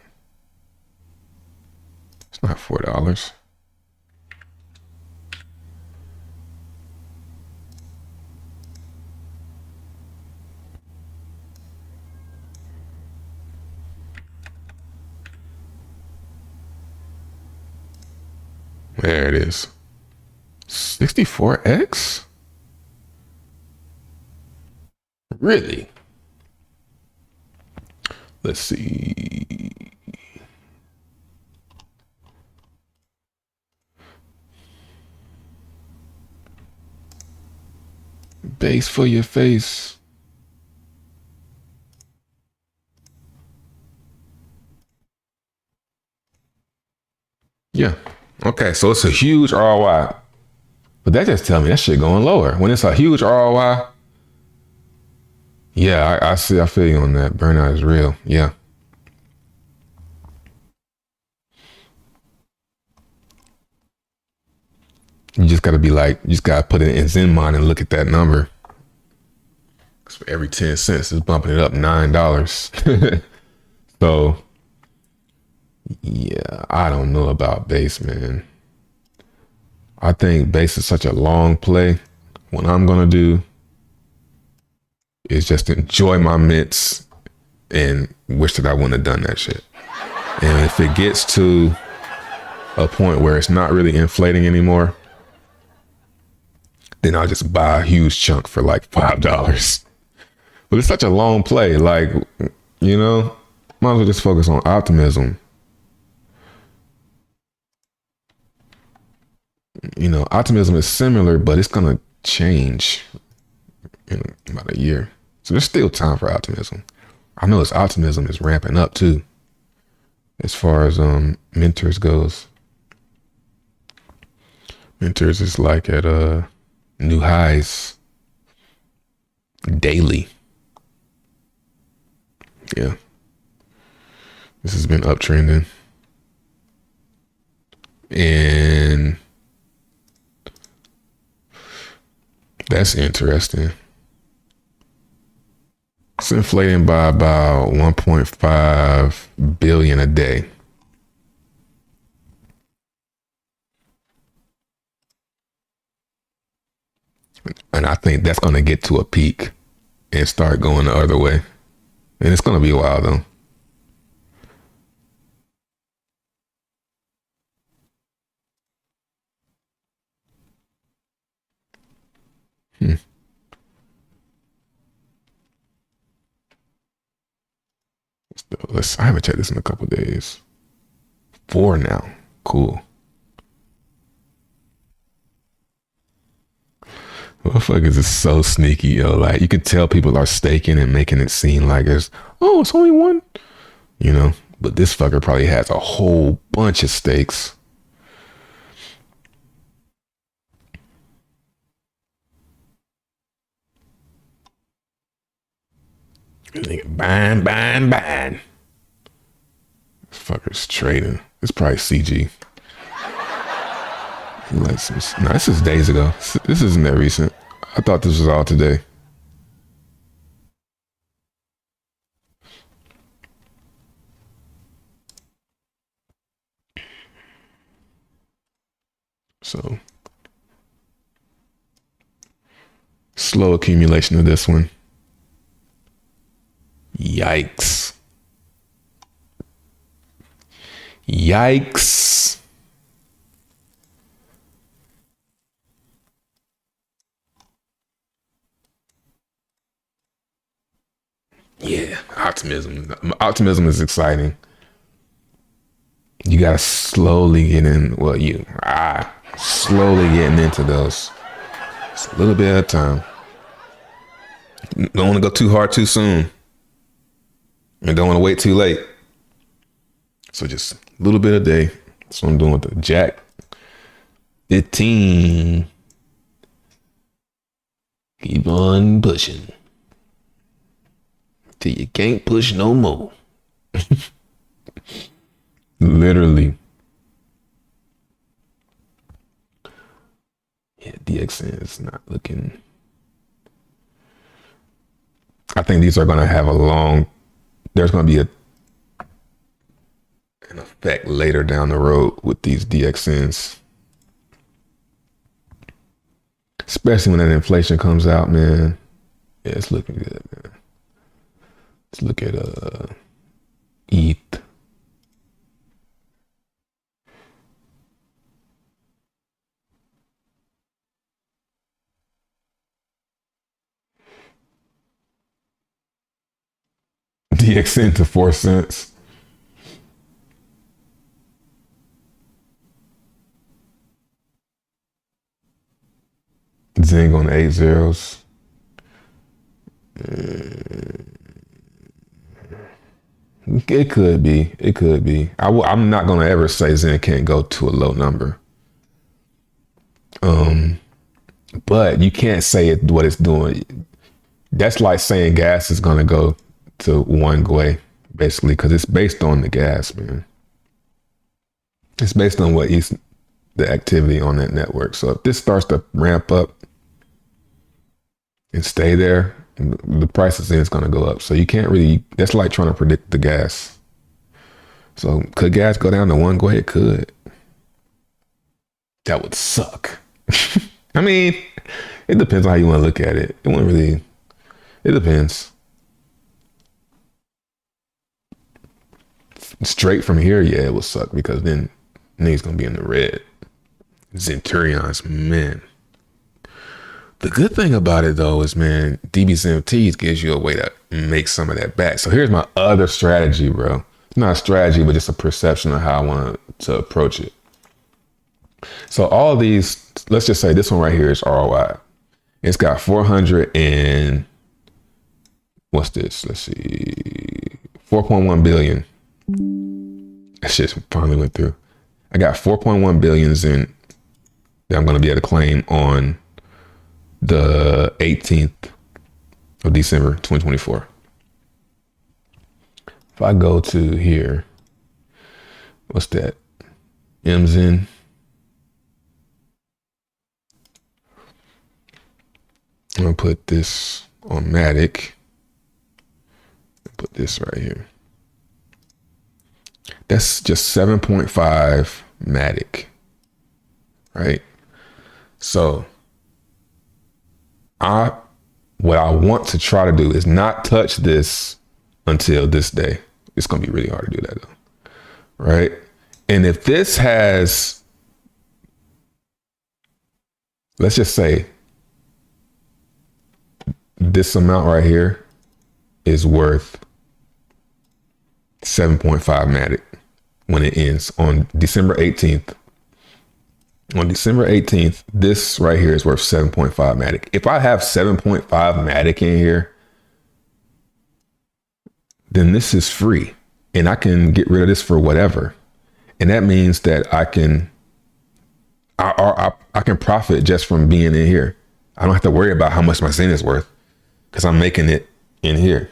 It's not $4. There it is. 64x? Really? Let's see. Base for your face. Yeah. Okay, so it's a huge ROI. But that just tells me that shit going lower. When it's a huge ROI, yeah, I see. I feel you on that. Burnout is real. Yeah. You just got to be like, you just got to put it in Zen mind and look at that number. Because for every 10 cents, it's bumping it up $9. So, yeah, I don't know about base, man. I think base is such a long play. What I'm going to do is just enjoy my mints and wish that I wouldn't have done that shit. And if it gets to a point where it's not really inflating anymore, then I'll just buy a huge chunk for like $5. But it's such a long play. Like, you know, might as well just focus on optimism. You know, optimism is similar, but it's going to change in about a year. So there's still time for optimism. I know its optimism is ramping up too, as far as mentors goes. Mentors is like at new highs daily. Yeah. This has been uptrending. And that's interesting. It's inflating by about 1.5 billion a day. And I think that's going to get to a peak and start going the other way. And it's going to be a while though. I haven't checked this in a couple of days. 4 now. Cool. Motherfuckers is so sneaky, yo. Like, you can tell people are staking and making it seem like it's only one, you know. But this fucker probably has a whole bunch of stakes. Bang. This fucker's trading. It's probably CG. No, this is days ago. This isn't that recent. I thought this was all today. So, slow accumulation of this one. Yikes. Yeah, optimism. Optimism is exciting. You gotta slowly get in. Well, slowly getting into those. It's a little bit at a time. Don't want to go too hard too soon, and don't want to wait too late. So just a little bit a day. That's what I'm doing with the Jack 15. Keep on pushing till you can't push no more. Literally. Yeah, DXN is not looking. I think these are going to have there's going to be an effect later down the road with these DXNs. Especially when that inflation comes out, man. Yeah, it's looking good, man. Let's look at ETH. DXN to 4 cents. Zen on 8 zeros. It could be. I'm not going to ever say Zen can't go to a low number. But you can't say what it's doing. That's like saying gas is going to go to 1 Gwei, basically, because it's based on the gas, man. It's based on the activity on that network. So if this starts to ramp up and stay there, the price is going to go up. So you can't really, that's like trying to predict the gas. So could gas go down to 1 Gwei? It could. That would suck. I mean, it depends on how you want to look at it. It depends. Straight from here, yeah, it will suck because then he's going to be in the red. Centurions, man. The good thing about it though is, man, DB Zen gives you a way to make some of that back. So here's my other strategy, bro. It's not a strategy, but just a perception of how I want to approach it. So all these, let's just say this one right here is ROI. It's got 400 and what's this? Let's see, 4.1 billion. That shit finally went through. I got 4.1 billion Zen that I'm going to be able to claim on the 18th of December, 2024. If I go to here, what's that? MZen. I'm gonna put this on Matic. Put this right here. That's just 7.5 Matic, right? So what I want to try to do is not touch this until this day. It's gonna be really hard to do that though, right? And if this has, let's just say this amount right here is worth 7.5 Matic when it ends on December 18th. On December 18th, this right here is worth 7.5 Matic. If I have 7.5 Matic in here, then this is free and I can get rid of this for whatever. And that means that I can profit just from being in here. I don't have to worry about how much my Zen is worth because I'm making it in here.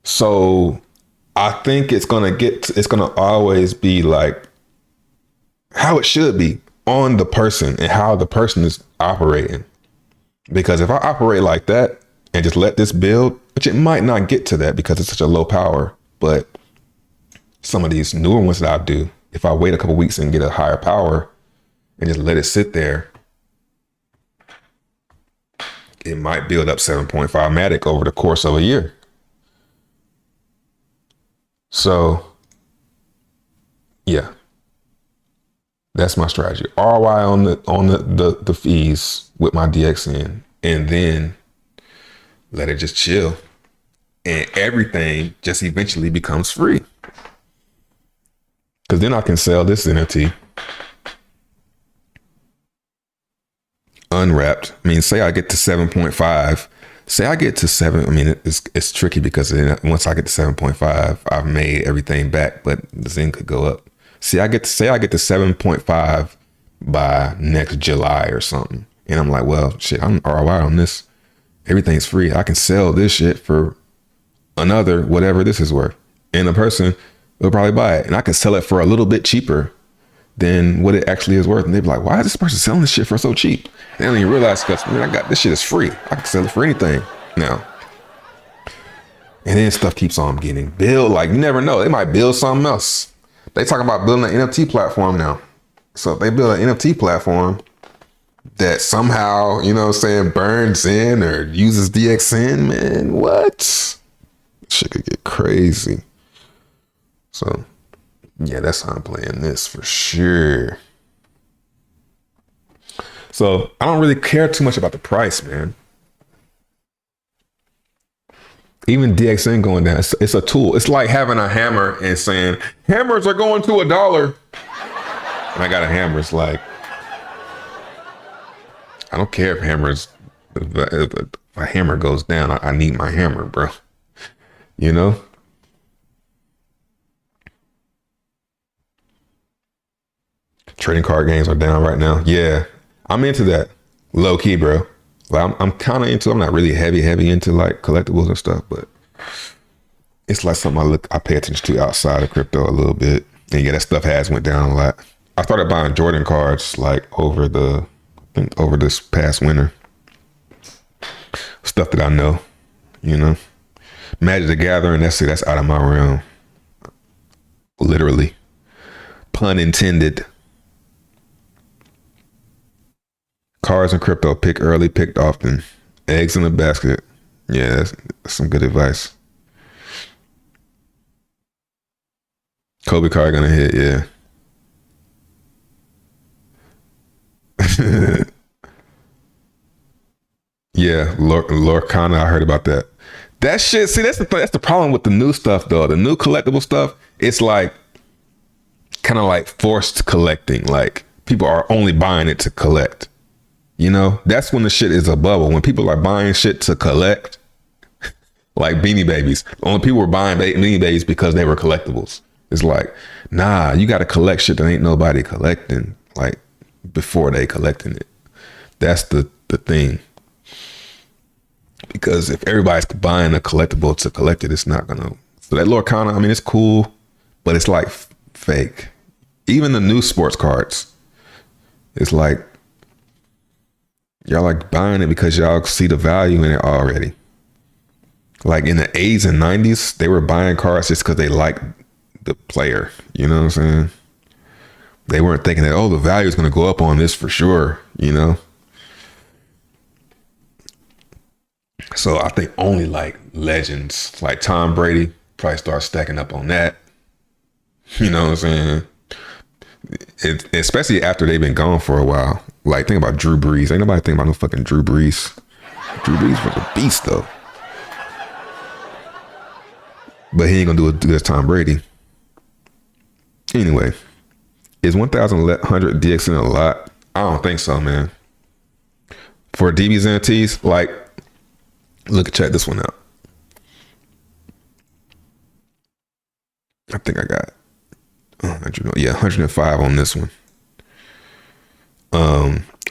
So I think it's going to always be like how it should be on the person and how the person is operating. Because if I operate like that and just let this build, which it might not get to that because it's such a low power, but some of these newer ones that I do, if I wait a couple weeks and get a higher power and just let it sit there, it might build up 7.5 Matic over the course of a year. So yeah, that's my strategy. ROI on the fees with my DXN, and then let it just chill, and everything just eventually becomes free. Because then I can sell this NFT unwrapped. I mean, say I get to 7.5. Say I get to 7. I mean, it's tricky because once I get to 7.5, I've made everything back, but the Zen could go up. Say I get to 7.5 by next July or something, and I'm like, well, shit, I'm ROI on this. Everything's free. I can sell this shit for another whatever this is worth, and the person will probably buy it, and I can sell it for a little bit cheaper than what it actually is worth. And they'd be like, why is this person selling this shit for so cheap? They don't even realize, because I got this shit is free. I can sell it for anything now. And then stuff keeps on getting built. Like, you never know. They might build something else. They talking about building an NFT platform now. So if they build an NFT platform that somehow, you know what I'm saying, burns in or uses DXN, man, what? Shit could get crazy. So yeah, that's how I'm playing this for sure. So I don't really care too much about the price, man. Even DXN going down, it's a tool. It's like having a hammer and saying, hammers are going to $1. And I got a hammer. It's like, I don't care if a hammer goes down. I need my hammer, bro. You know? Trading card games are down right now. Yeah, I'm into that. Low key, bro. Like, I'm kind of into, I'm not really heavy into like collectibles and stuff, but it's like something I pay attention to outside of crypto a little bit. And yeah, that stuff has went down a lot. I started buying Jordan cards like over this past winter. Stuff that I know, you know. Magic the Gathering, that's out of my realm. Literally. Pun intended. Cards and crypto, pick early, picked often. Eggs in a basket. Yeah, that's some good advice. Kobe card gonna hit, yeah. Yeah, Lorcana, I heard about that. That shit, see, that's the problem with the new stuff though. The new collectible stuff, it's like kind of like forced collecting. Like people are only buying it to collect. You know, that's when the shit is a bubble. When people are buying shit to collect, like Beanie Babies. Only people were buying Beanie Babies because they were collectibles. It's like, nah, you got to collect shit that ain't nobody collecting, like before they collecting it. That's the thing. Because if everybody's buying a collectible to collect it, it's not gonna. So that Lorcana, I mean, it's cool, but it's like fake. Even the new sports cards, it's like Y'all like buying it because y'all see the value in it already. Like in the 80s and 90s, they were buying cards just because they liked the player. You know what I'm saying? They weren't thinking that, oh, the value is going to go up on this for sure, you know? So I think only like legends, like Tom Brady, probably start stacking up on that. You know what I'm saying? Especially after they've been gone for a while. Like, think about Drew Brees. Ain't nobody think about no fucking Drew Brees. Drew Brees was a beast, though. But he ain't gonna do as good as Tom Brady. Anyway, is 1,100 DXN a lot? I don't think so, man. For DB Zen tees, like, check this one out. I think I got, 105 on this one.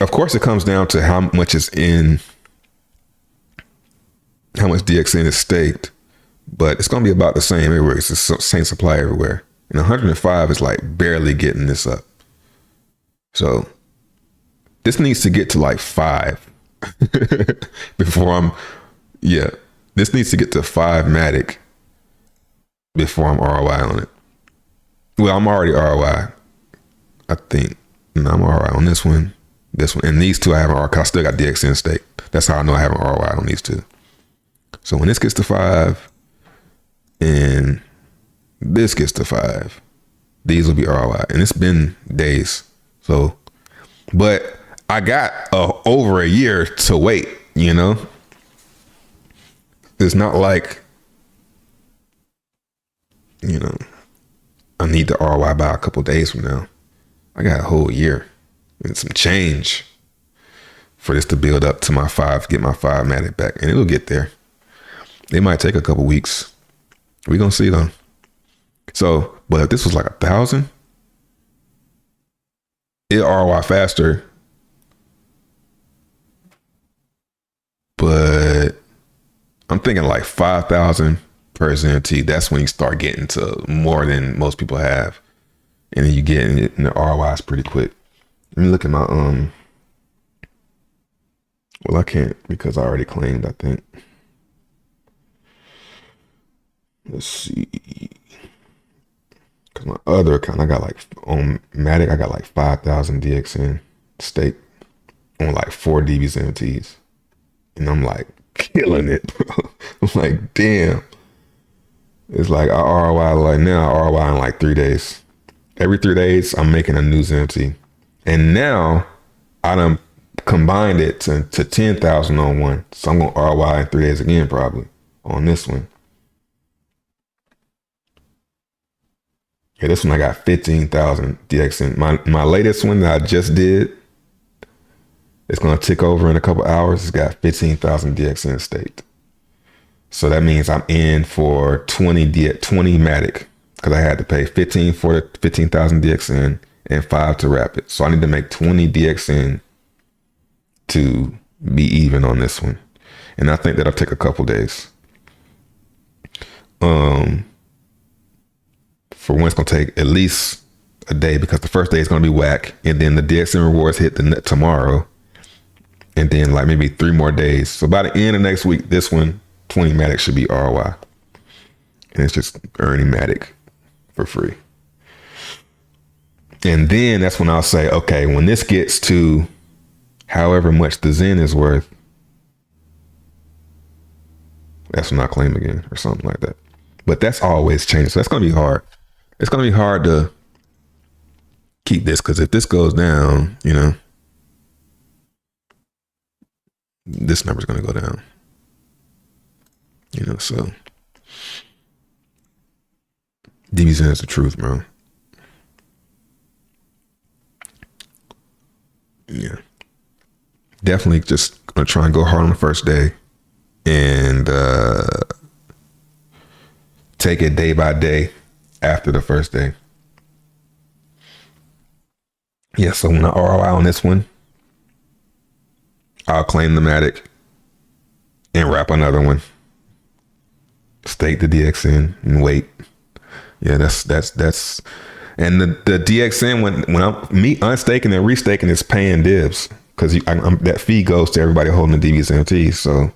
Of course, it comes down to how much is in, how much DXN is staked, but it's going to be about the same everywhere. It's the same supply everywhere. And 105 is like barely getting this up. So this needs to get to like 5 before this needs to get to 5 Matic before I'm ROI on it. Well, I'm already ROI. I think. No, I'm ROI on this one. And these two I haven't ROI. I still got DXN stake. That's how I know I haven't ROI on these two. So when this gets to 5 and this gets to 5, these will be ROI. And it's been days. So, but I got over a year to wait, you know? It's not like, you know, I need the ROI by a couple days from now. I got a whole year and some change for this to build up to my 5, get my 5 Matic back. And it'll get there. It might take a couple weeks. We're going to see though. So, but if this was like 1,000, it ROI faster. But I'm thinking like 5,000 per ZNT. That's when you start getting to more than most people have. And then you get it in the ROI is pretty quick. Let me look at my, well, I can't because I already claimed, I think. Let's see. Because my other account, I got like, on Matic, I got like 5,000 DXN stake on like 4 DB Zen tees. And I'm like killing it, bro. I'm like, damn. It's like I ROI like now, I ROI in like 3 days. Every 3 days, I'm making a new Zen tee. And now I done combined it to 10,000 on one. So I'm going to ROI in 3 days again, probably on this one. Yeah, this one I got 15,000 DXN. My latest one that I just did, it's going to tick over in a couple hours. It's got 15,000 DXN staked. So that means I'm in for 20 Matic because I had to pay 15 for the 15,000 DXN and 5 to wrap it. So I need to make 20 DXN to be even on this one. And I think that'll take a couple days. For one, it's going to take at least a day because the first day is going to be whack. And then the DXN rewards hit tomorrow. And then like maybe 3 more days. So by the end of next week, this one, 20 Matic should be ROI. And it's just earning Matic for free. And then that's when I'll say, okay, when this gets to however much the Zen is worth, that's when I claim again or something like that. But that's always changing. So that's going to be hard. It's going to be hard to keep this because if this goes down, you know, this number's going to go down. You know, so DB Zen is the truth, bro. Yeah. Definitely just gonna try and go hard on the first day and take it day by day after the first day. Yeah, so when I ROI on this one, I'll claim the Matic and wrap another one. Stake the DXN and wait. Yeah, that's and the DXN when I'm unstaking and restaking is paying dibs because that fee goes to everybody holding the DB Zen. So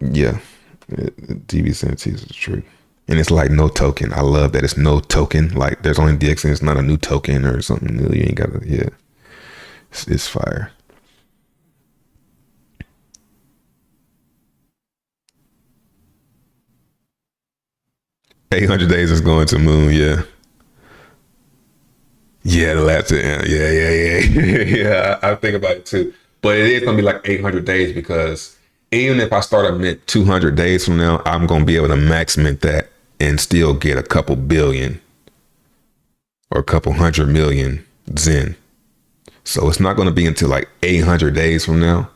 yeah, DB Zen is the truth. And it's like no token. I love that it's no token. Like there's only DXN. It's not a new token or something new. You ain't got to, yeah. It's fire. $800 is going to moon. Yeah. Yeah, the last yeah. Yeah, I think about it too. But it is gonna be like 800 days because even if I start a mint 200 days from now, I'm gonna be able to max mint that and still get a couple billion or a couple 100 million Zen. So it's not gonna be until like 800 days from now,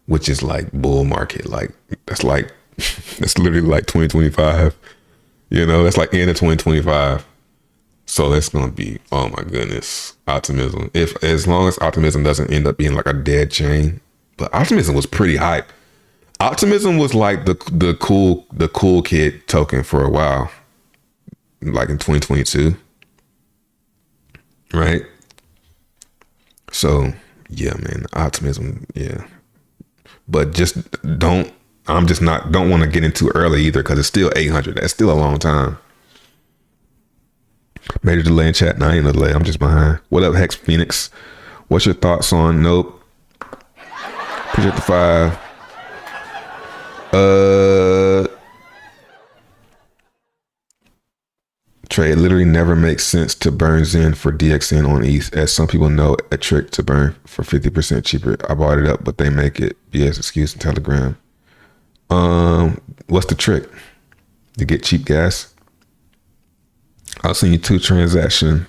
which is like bull market. Like that's literally like 2025. You know, that's like end of 2025. So that's gonna be, oh my goodness, optimism. As long as optimism doesn't end up being like a dead chain, but optimism was pretty hype. Optimism was like the cool kid token for a while, like in 2022, right? So yeah, man, optimism, yeah. But don't want to get into early either because it's still 800. That's still a long time. Major delay in chat. No, I ain't no delay. I'm just behind. What up, Hex Phoenix? What's your thoughts on Nope? Appreciate the 5. Trade literally never makes sense to burn Zen for DXN on ETH, as some people know a trick to burn for 50% cheaper. I bought it up, but they make it BS excuse in Telegram. What's the trick? To get cheap gas? I'll send you 2 transaction.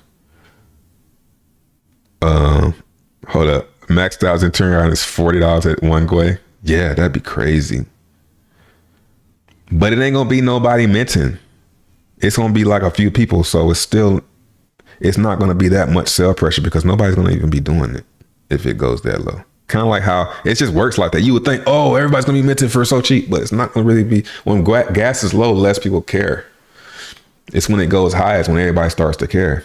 Hold up. Maxed out in turnaround is $40 at one Gwei. Yeah, that'd be crazy. But it ain't gonna be nobody minting. It's gonna be like a few people, so it's not gonna be that much sell pressure because nobody's gonna even be doing it if it goes that low. Kind of like how it just works like that. You would think, oh, everybody's gonna be minting for so cheap, but it's not gonna really be. When gas is low, less people care. It's when it goes high, it's when everybody starts to care.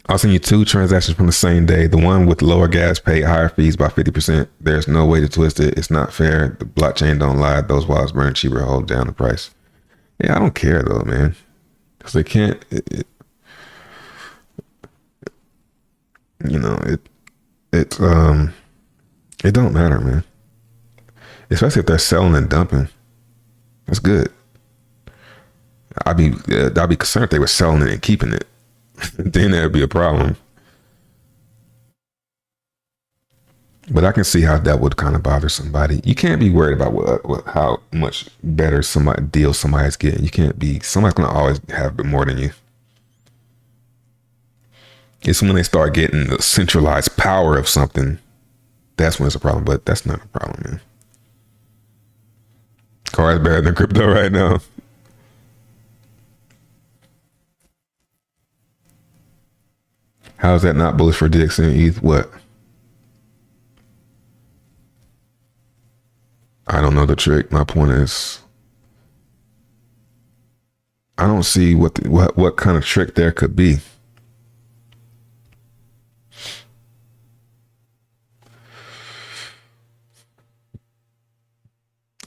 I'll send you 2 transactions from the same day. The one with lower gas paid higher fees by 50%. There's no way to twist it. It's not fair. The blockchain don't lie. Those wallets burn cheaper, hold down the price. Yeah, I don't care though, man. Because they can't, it don't matter, man. Especially if they're selling and dumping. That's good. I'd be concerned if they were selling it and keeping it. Then that'd be a problem. But I can see how that would kind of bother somebody. You can't be worried about how much better somebody's getting. You can't be. Somebody's gonna always have more than you. It's when they start getting the centralized power of something. That's when it's a problem. But that's not a problem, man. Car is better than crypto right now. How is that not bullish for DXN ETH? What? I don't know the trick. My point is, I don't see what kind of trick there could be.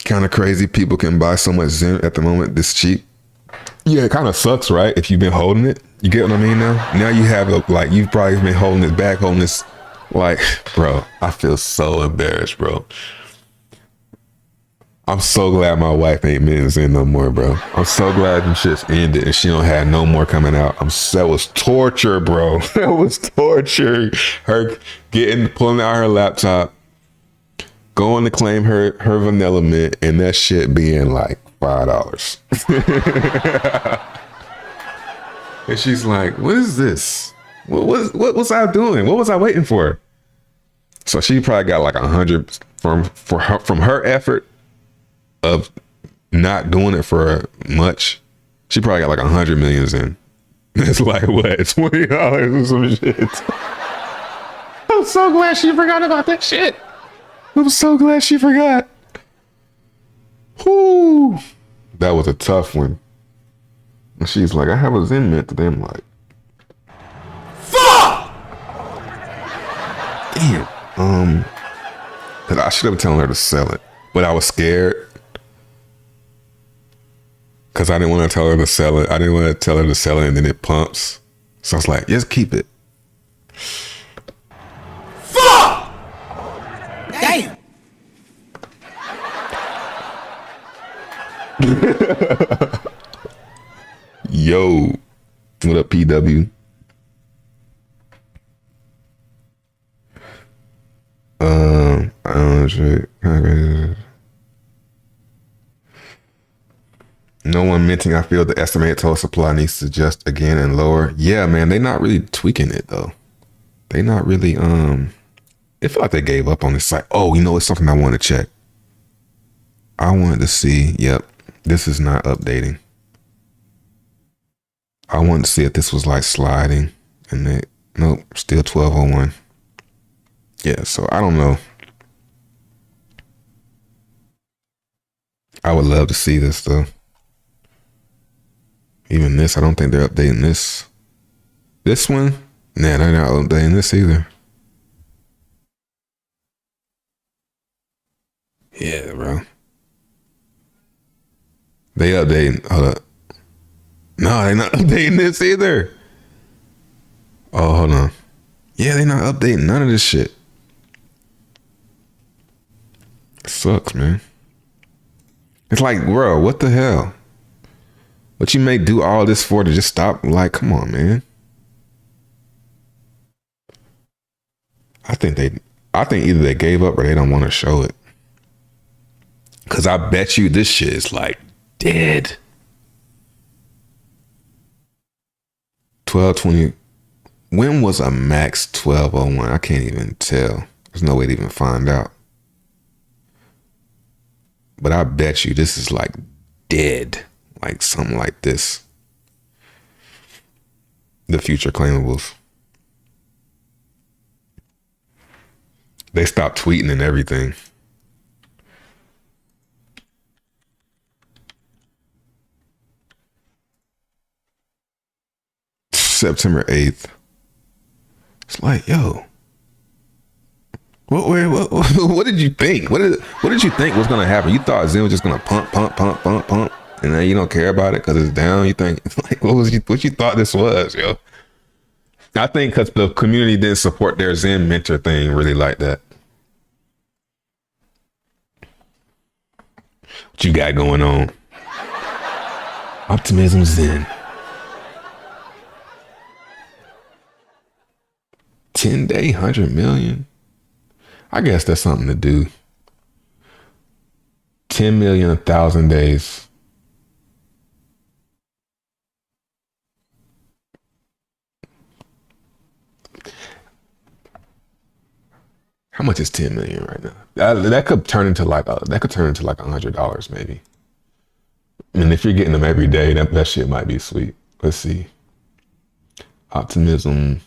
Kind of crazy. People can buy so much Zen at the moment this cheap. Yeah, it kind of sucks, right? If you've been holding it, you get what I mean. Now you have you've probably been holding this, like, bro. I feel so embarrassed, bro. I'm so glad my wife ain't minting Zen no more, bro. I'm so glad them shits ended and she don't have no more coming out. That was torture, bro. That was torture. Her pulling out her laptop, going to claim her vanilla mint, and that shit being like $5. And she's like, what is this? What was I doing? What was I waiting for? So she probably got like 100 from her effort of not doing it for much. She probably got like 100 millions in. It's like what, $20 or some shit. I'm so glad she forgot about that shit. I'm so glad she forgot. Whoo, that was a tough one. And she's like, I have a Zen mint today. I'm like, fuck! Damn. Cause I should have been telling her to sell it, but I was scared because I didn't want to tell her to sell it. I didn't want to tell her to sell it and then it pumps. So I was like, just keep it. Fuck! Damn! Yo, what up, PW? No one minting. I feel the estimated total supply needs to adjust again and lower. Yeah, man, they not really tweaking it though. They not really. It feel like they gave up on this site. Oh, you know, it's something I want to check. I wanted to see. Yep, this is not updating. I wanted to see if this was like sliding, and it nope, still 1201. Yeah, so I don't know. I would love to see this though. Even this, I don't think they're updating this. This one, nah, they're not updating this either. Yeah, bro. They updating. Hold up. No, they're not updating this either. Oh, hold on. Yeah, they're not updating none of this shit. It sucks, man. It's like, bro, what the hell? What you may do all this for to just stop? Like, come on, man. I think either they gave up or they don't want to show it. Cause I bet you this shit is like dead. 1220. When was a max 1201? I can't even tell. There's no way to even find out. But I bet you this is like dead. Like something like this. The future claimables. They stopped tweeting and everything. September 8th. It's like, yo. What did you think? What did you think was gonna happen? You thought Zen was just gonna pump, and then you don't care about it because it's down. You think like what you thought this was, yo? I think because the community didn't support their Zen mentor thing really like that. What you got going on? Optimism Zen. 10-day, 100 million. I guess that's something to do. 10 million, 1,000 days. How much is 10 million right now? That could turn into like $100 maybe. And if you're getting them every day, that shit might be sweet. Let's see. Optimism.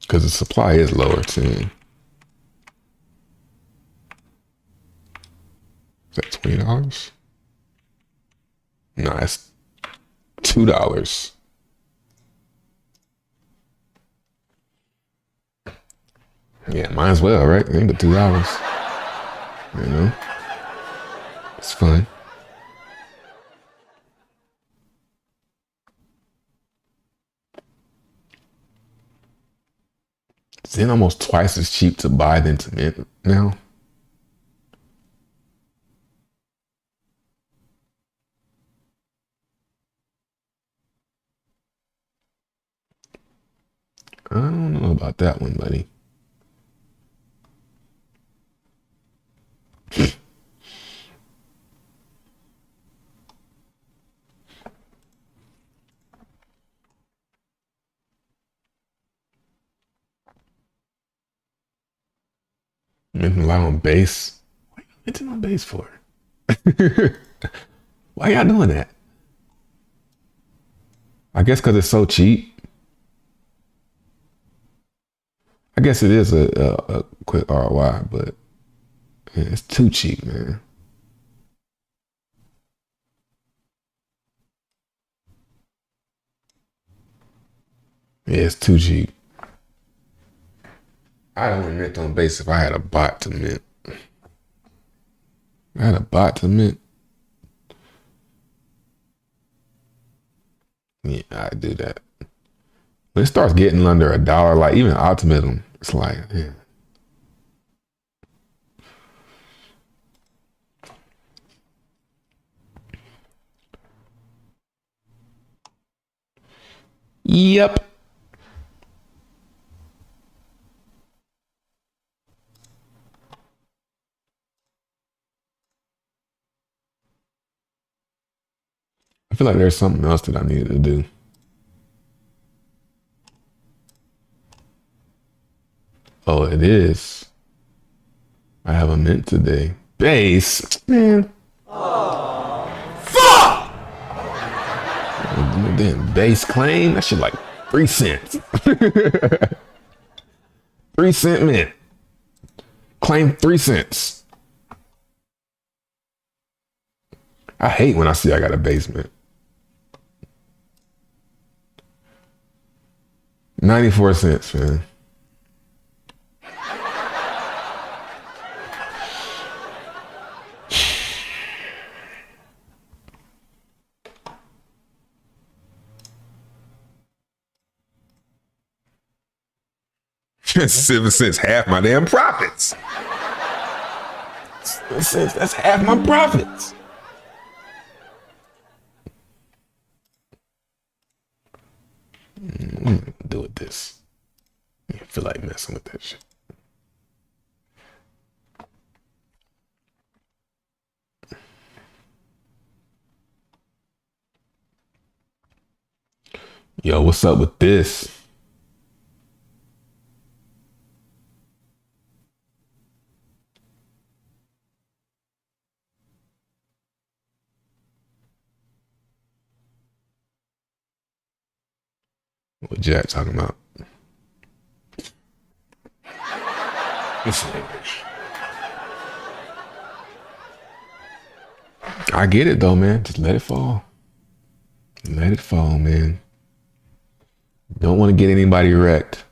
Because the supply is lower too. Is that $20? No, it's $2. Yeah, might as well, right? Ain't but $2. You know? It's fun. Zen almost twice as cheap to buy than to mint now. I don't know about that one, buddy. Minting a lot on base. What are you minting on base for? Why y'all doing that? I guess because it's so cheap. I guess it is a quick ROI, but yeah, it's too cheap, man. Yeah, it's too cheap. I only mint on base if I had a bot to mint. I had a bot to mint. Yeah, I do that. When it starts getting under $1, like even Optimism, it's like, yeah. Yep. I feel like there's something else that I needed to do. Oh, it is. I have a mint today. Base, man. Oh, fuck! Damn base claim. That shit like 3 cents. 3 cent mint. Claim 3 cents. I hate when I see I got a basement. 94 cents, man. $7 half my damn profits. That's half my profits. What am I gonna do with this? I feel like messing with that shit. Yo, what's up with this? What Jack talking about? I get it though, man. Just let it fall. Let it fall, man. Don't want to get anybody wrecked.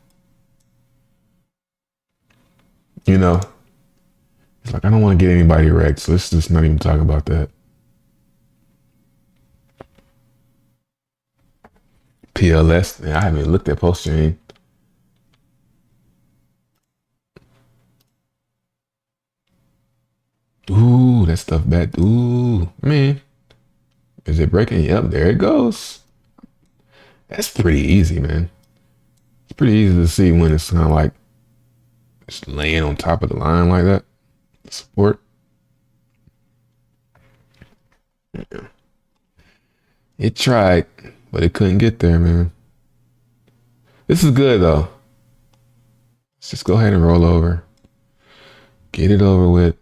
You know? It's like, I don't want to get anybody wrecked, so let's just not even talk about that. PLS, man, I haven't even looked at post-chain. Ooh, that stuff back. Ooh, man. Is it breaking? Yep, there it goes. That's pretty easy, man. It's pretty easy to see when it's kind of like it's laying on top of the line like that. Support. Yeah. It tried, but it couldn't get there, man. This is good, though. Let's just go ahead and roll over. Get it over with.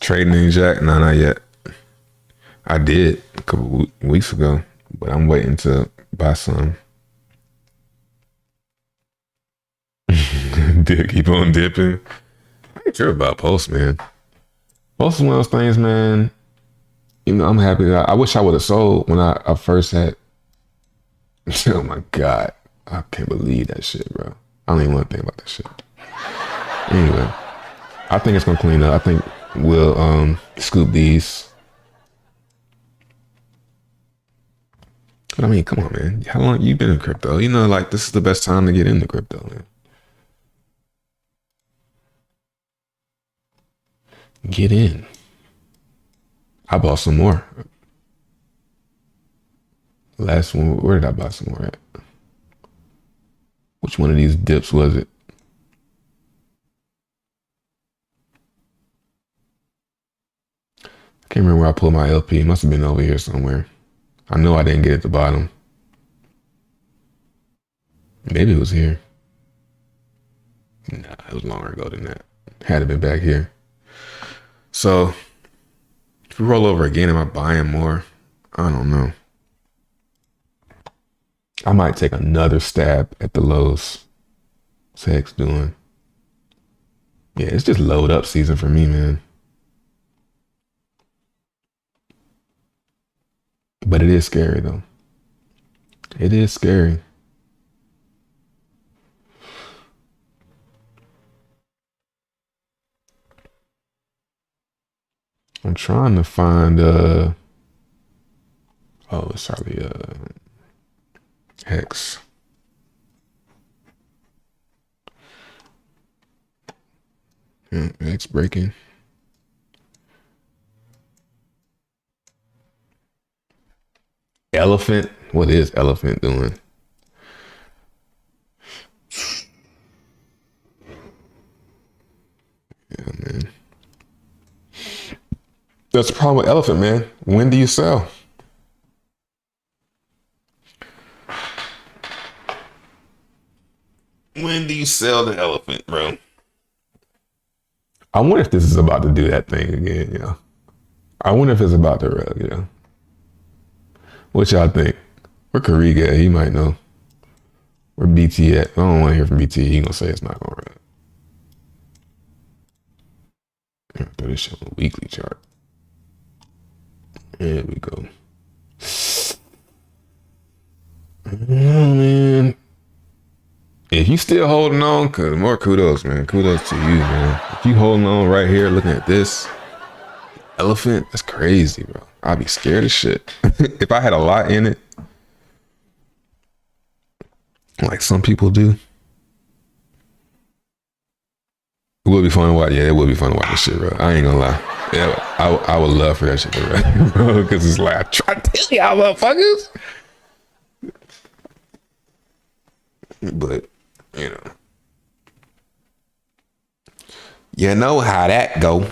Trading in Jack? No, not yet. I did a couple weeks ago, but I'm waiting to buy some. Keep on dipping. I ain't sure about Post, man. Post is one of those things, man. You know, I'm happy that I wish I would have sold when I first had. Oh my God. I can't believe that shit, bro. I don't even want to think about that shit. Anyway, I think it's gonna clean up. I think we'll scoop these. But I mean, come on, man. How long you been in crypto? You know, like this is the best time to get into crypto, man. Get in. I bought some more. Last one, where did I buy some more at? Which one of these dips was it? Can't remember where I pulled my LP. It must have been over here somewhere. I know I didn't get it at the bottom. Maybe it was here. Nah, it was longer ago than that. Had to been back here. So if we roll over again, am I buying more? I don't know. I might take another stab at the lows. What's Hex doing? Yeah, it's just load up season for me, man. But it is scary though. It is scary. I'm trying to find oh, it's probably Hex. Yeah, Hex breaking. Elephant? What is Elephant doing? Yeah, man. That's the problem with Elephant, man. When do you sell? When do you sell the Elephant, bro? I wonder if this is about to do that thing again, you know. I wonder if it's about to rug, you know. What y'all think? Where Kariga at? He might know. Where BT at? I don't want to hear from BT. He gonna say it's not gonna rug. Throw this shit on the weekly chart. There we go. Oh, man. If you still holding on, cause more kudos, man. Kudos to you, man. If you holding on right here, looking at this Elephant, that's crazy, bro. I'd be scared as shit. If I had a lot in it, like some people do, it would be fun to watch. Yeah, it would be fun to watch this shit, bro. I ain't gonna lie. Yeah, I would love for that shit to run, bro. Because it's like, I try to tell y'all motherfuckers. But, you know how that go.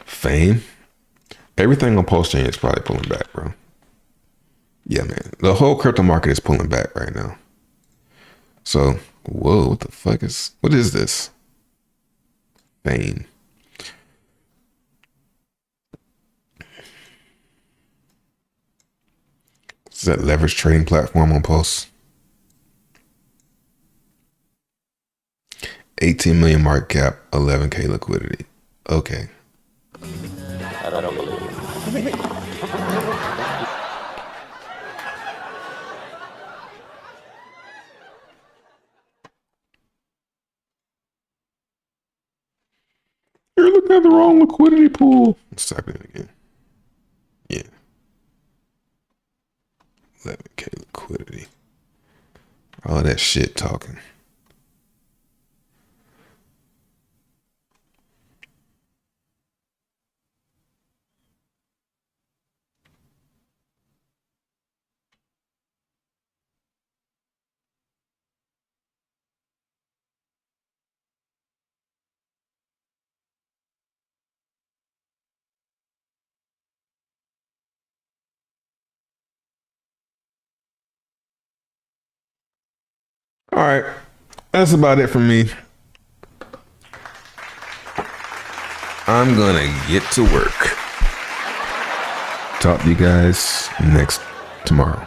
Fame. Everything on post-chain is probably pulling back, bro. Yeah, man. The whole crypto market is pulling back right now. So, whoa, what is this? Fame. Is that leverage trading platform on Post? 18 million market cap, 11K liquidity. Okay. I don't believe it. You're looking at the wrong liquidity pool. Let's type it in again. Yeah. 11K liquidity. All that shit talking. All right. That's about it for me. I'm gonna get to work. Talk to you guys tomorrow.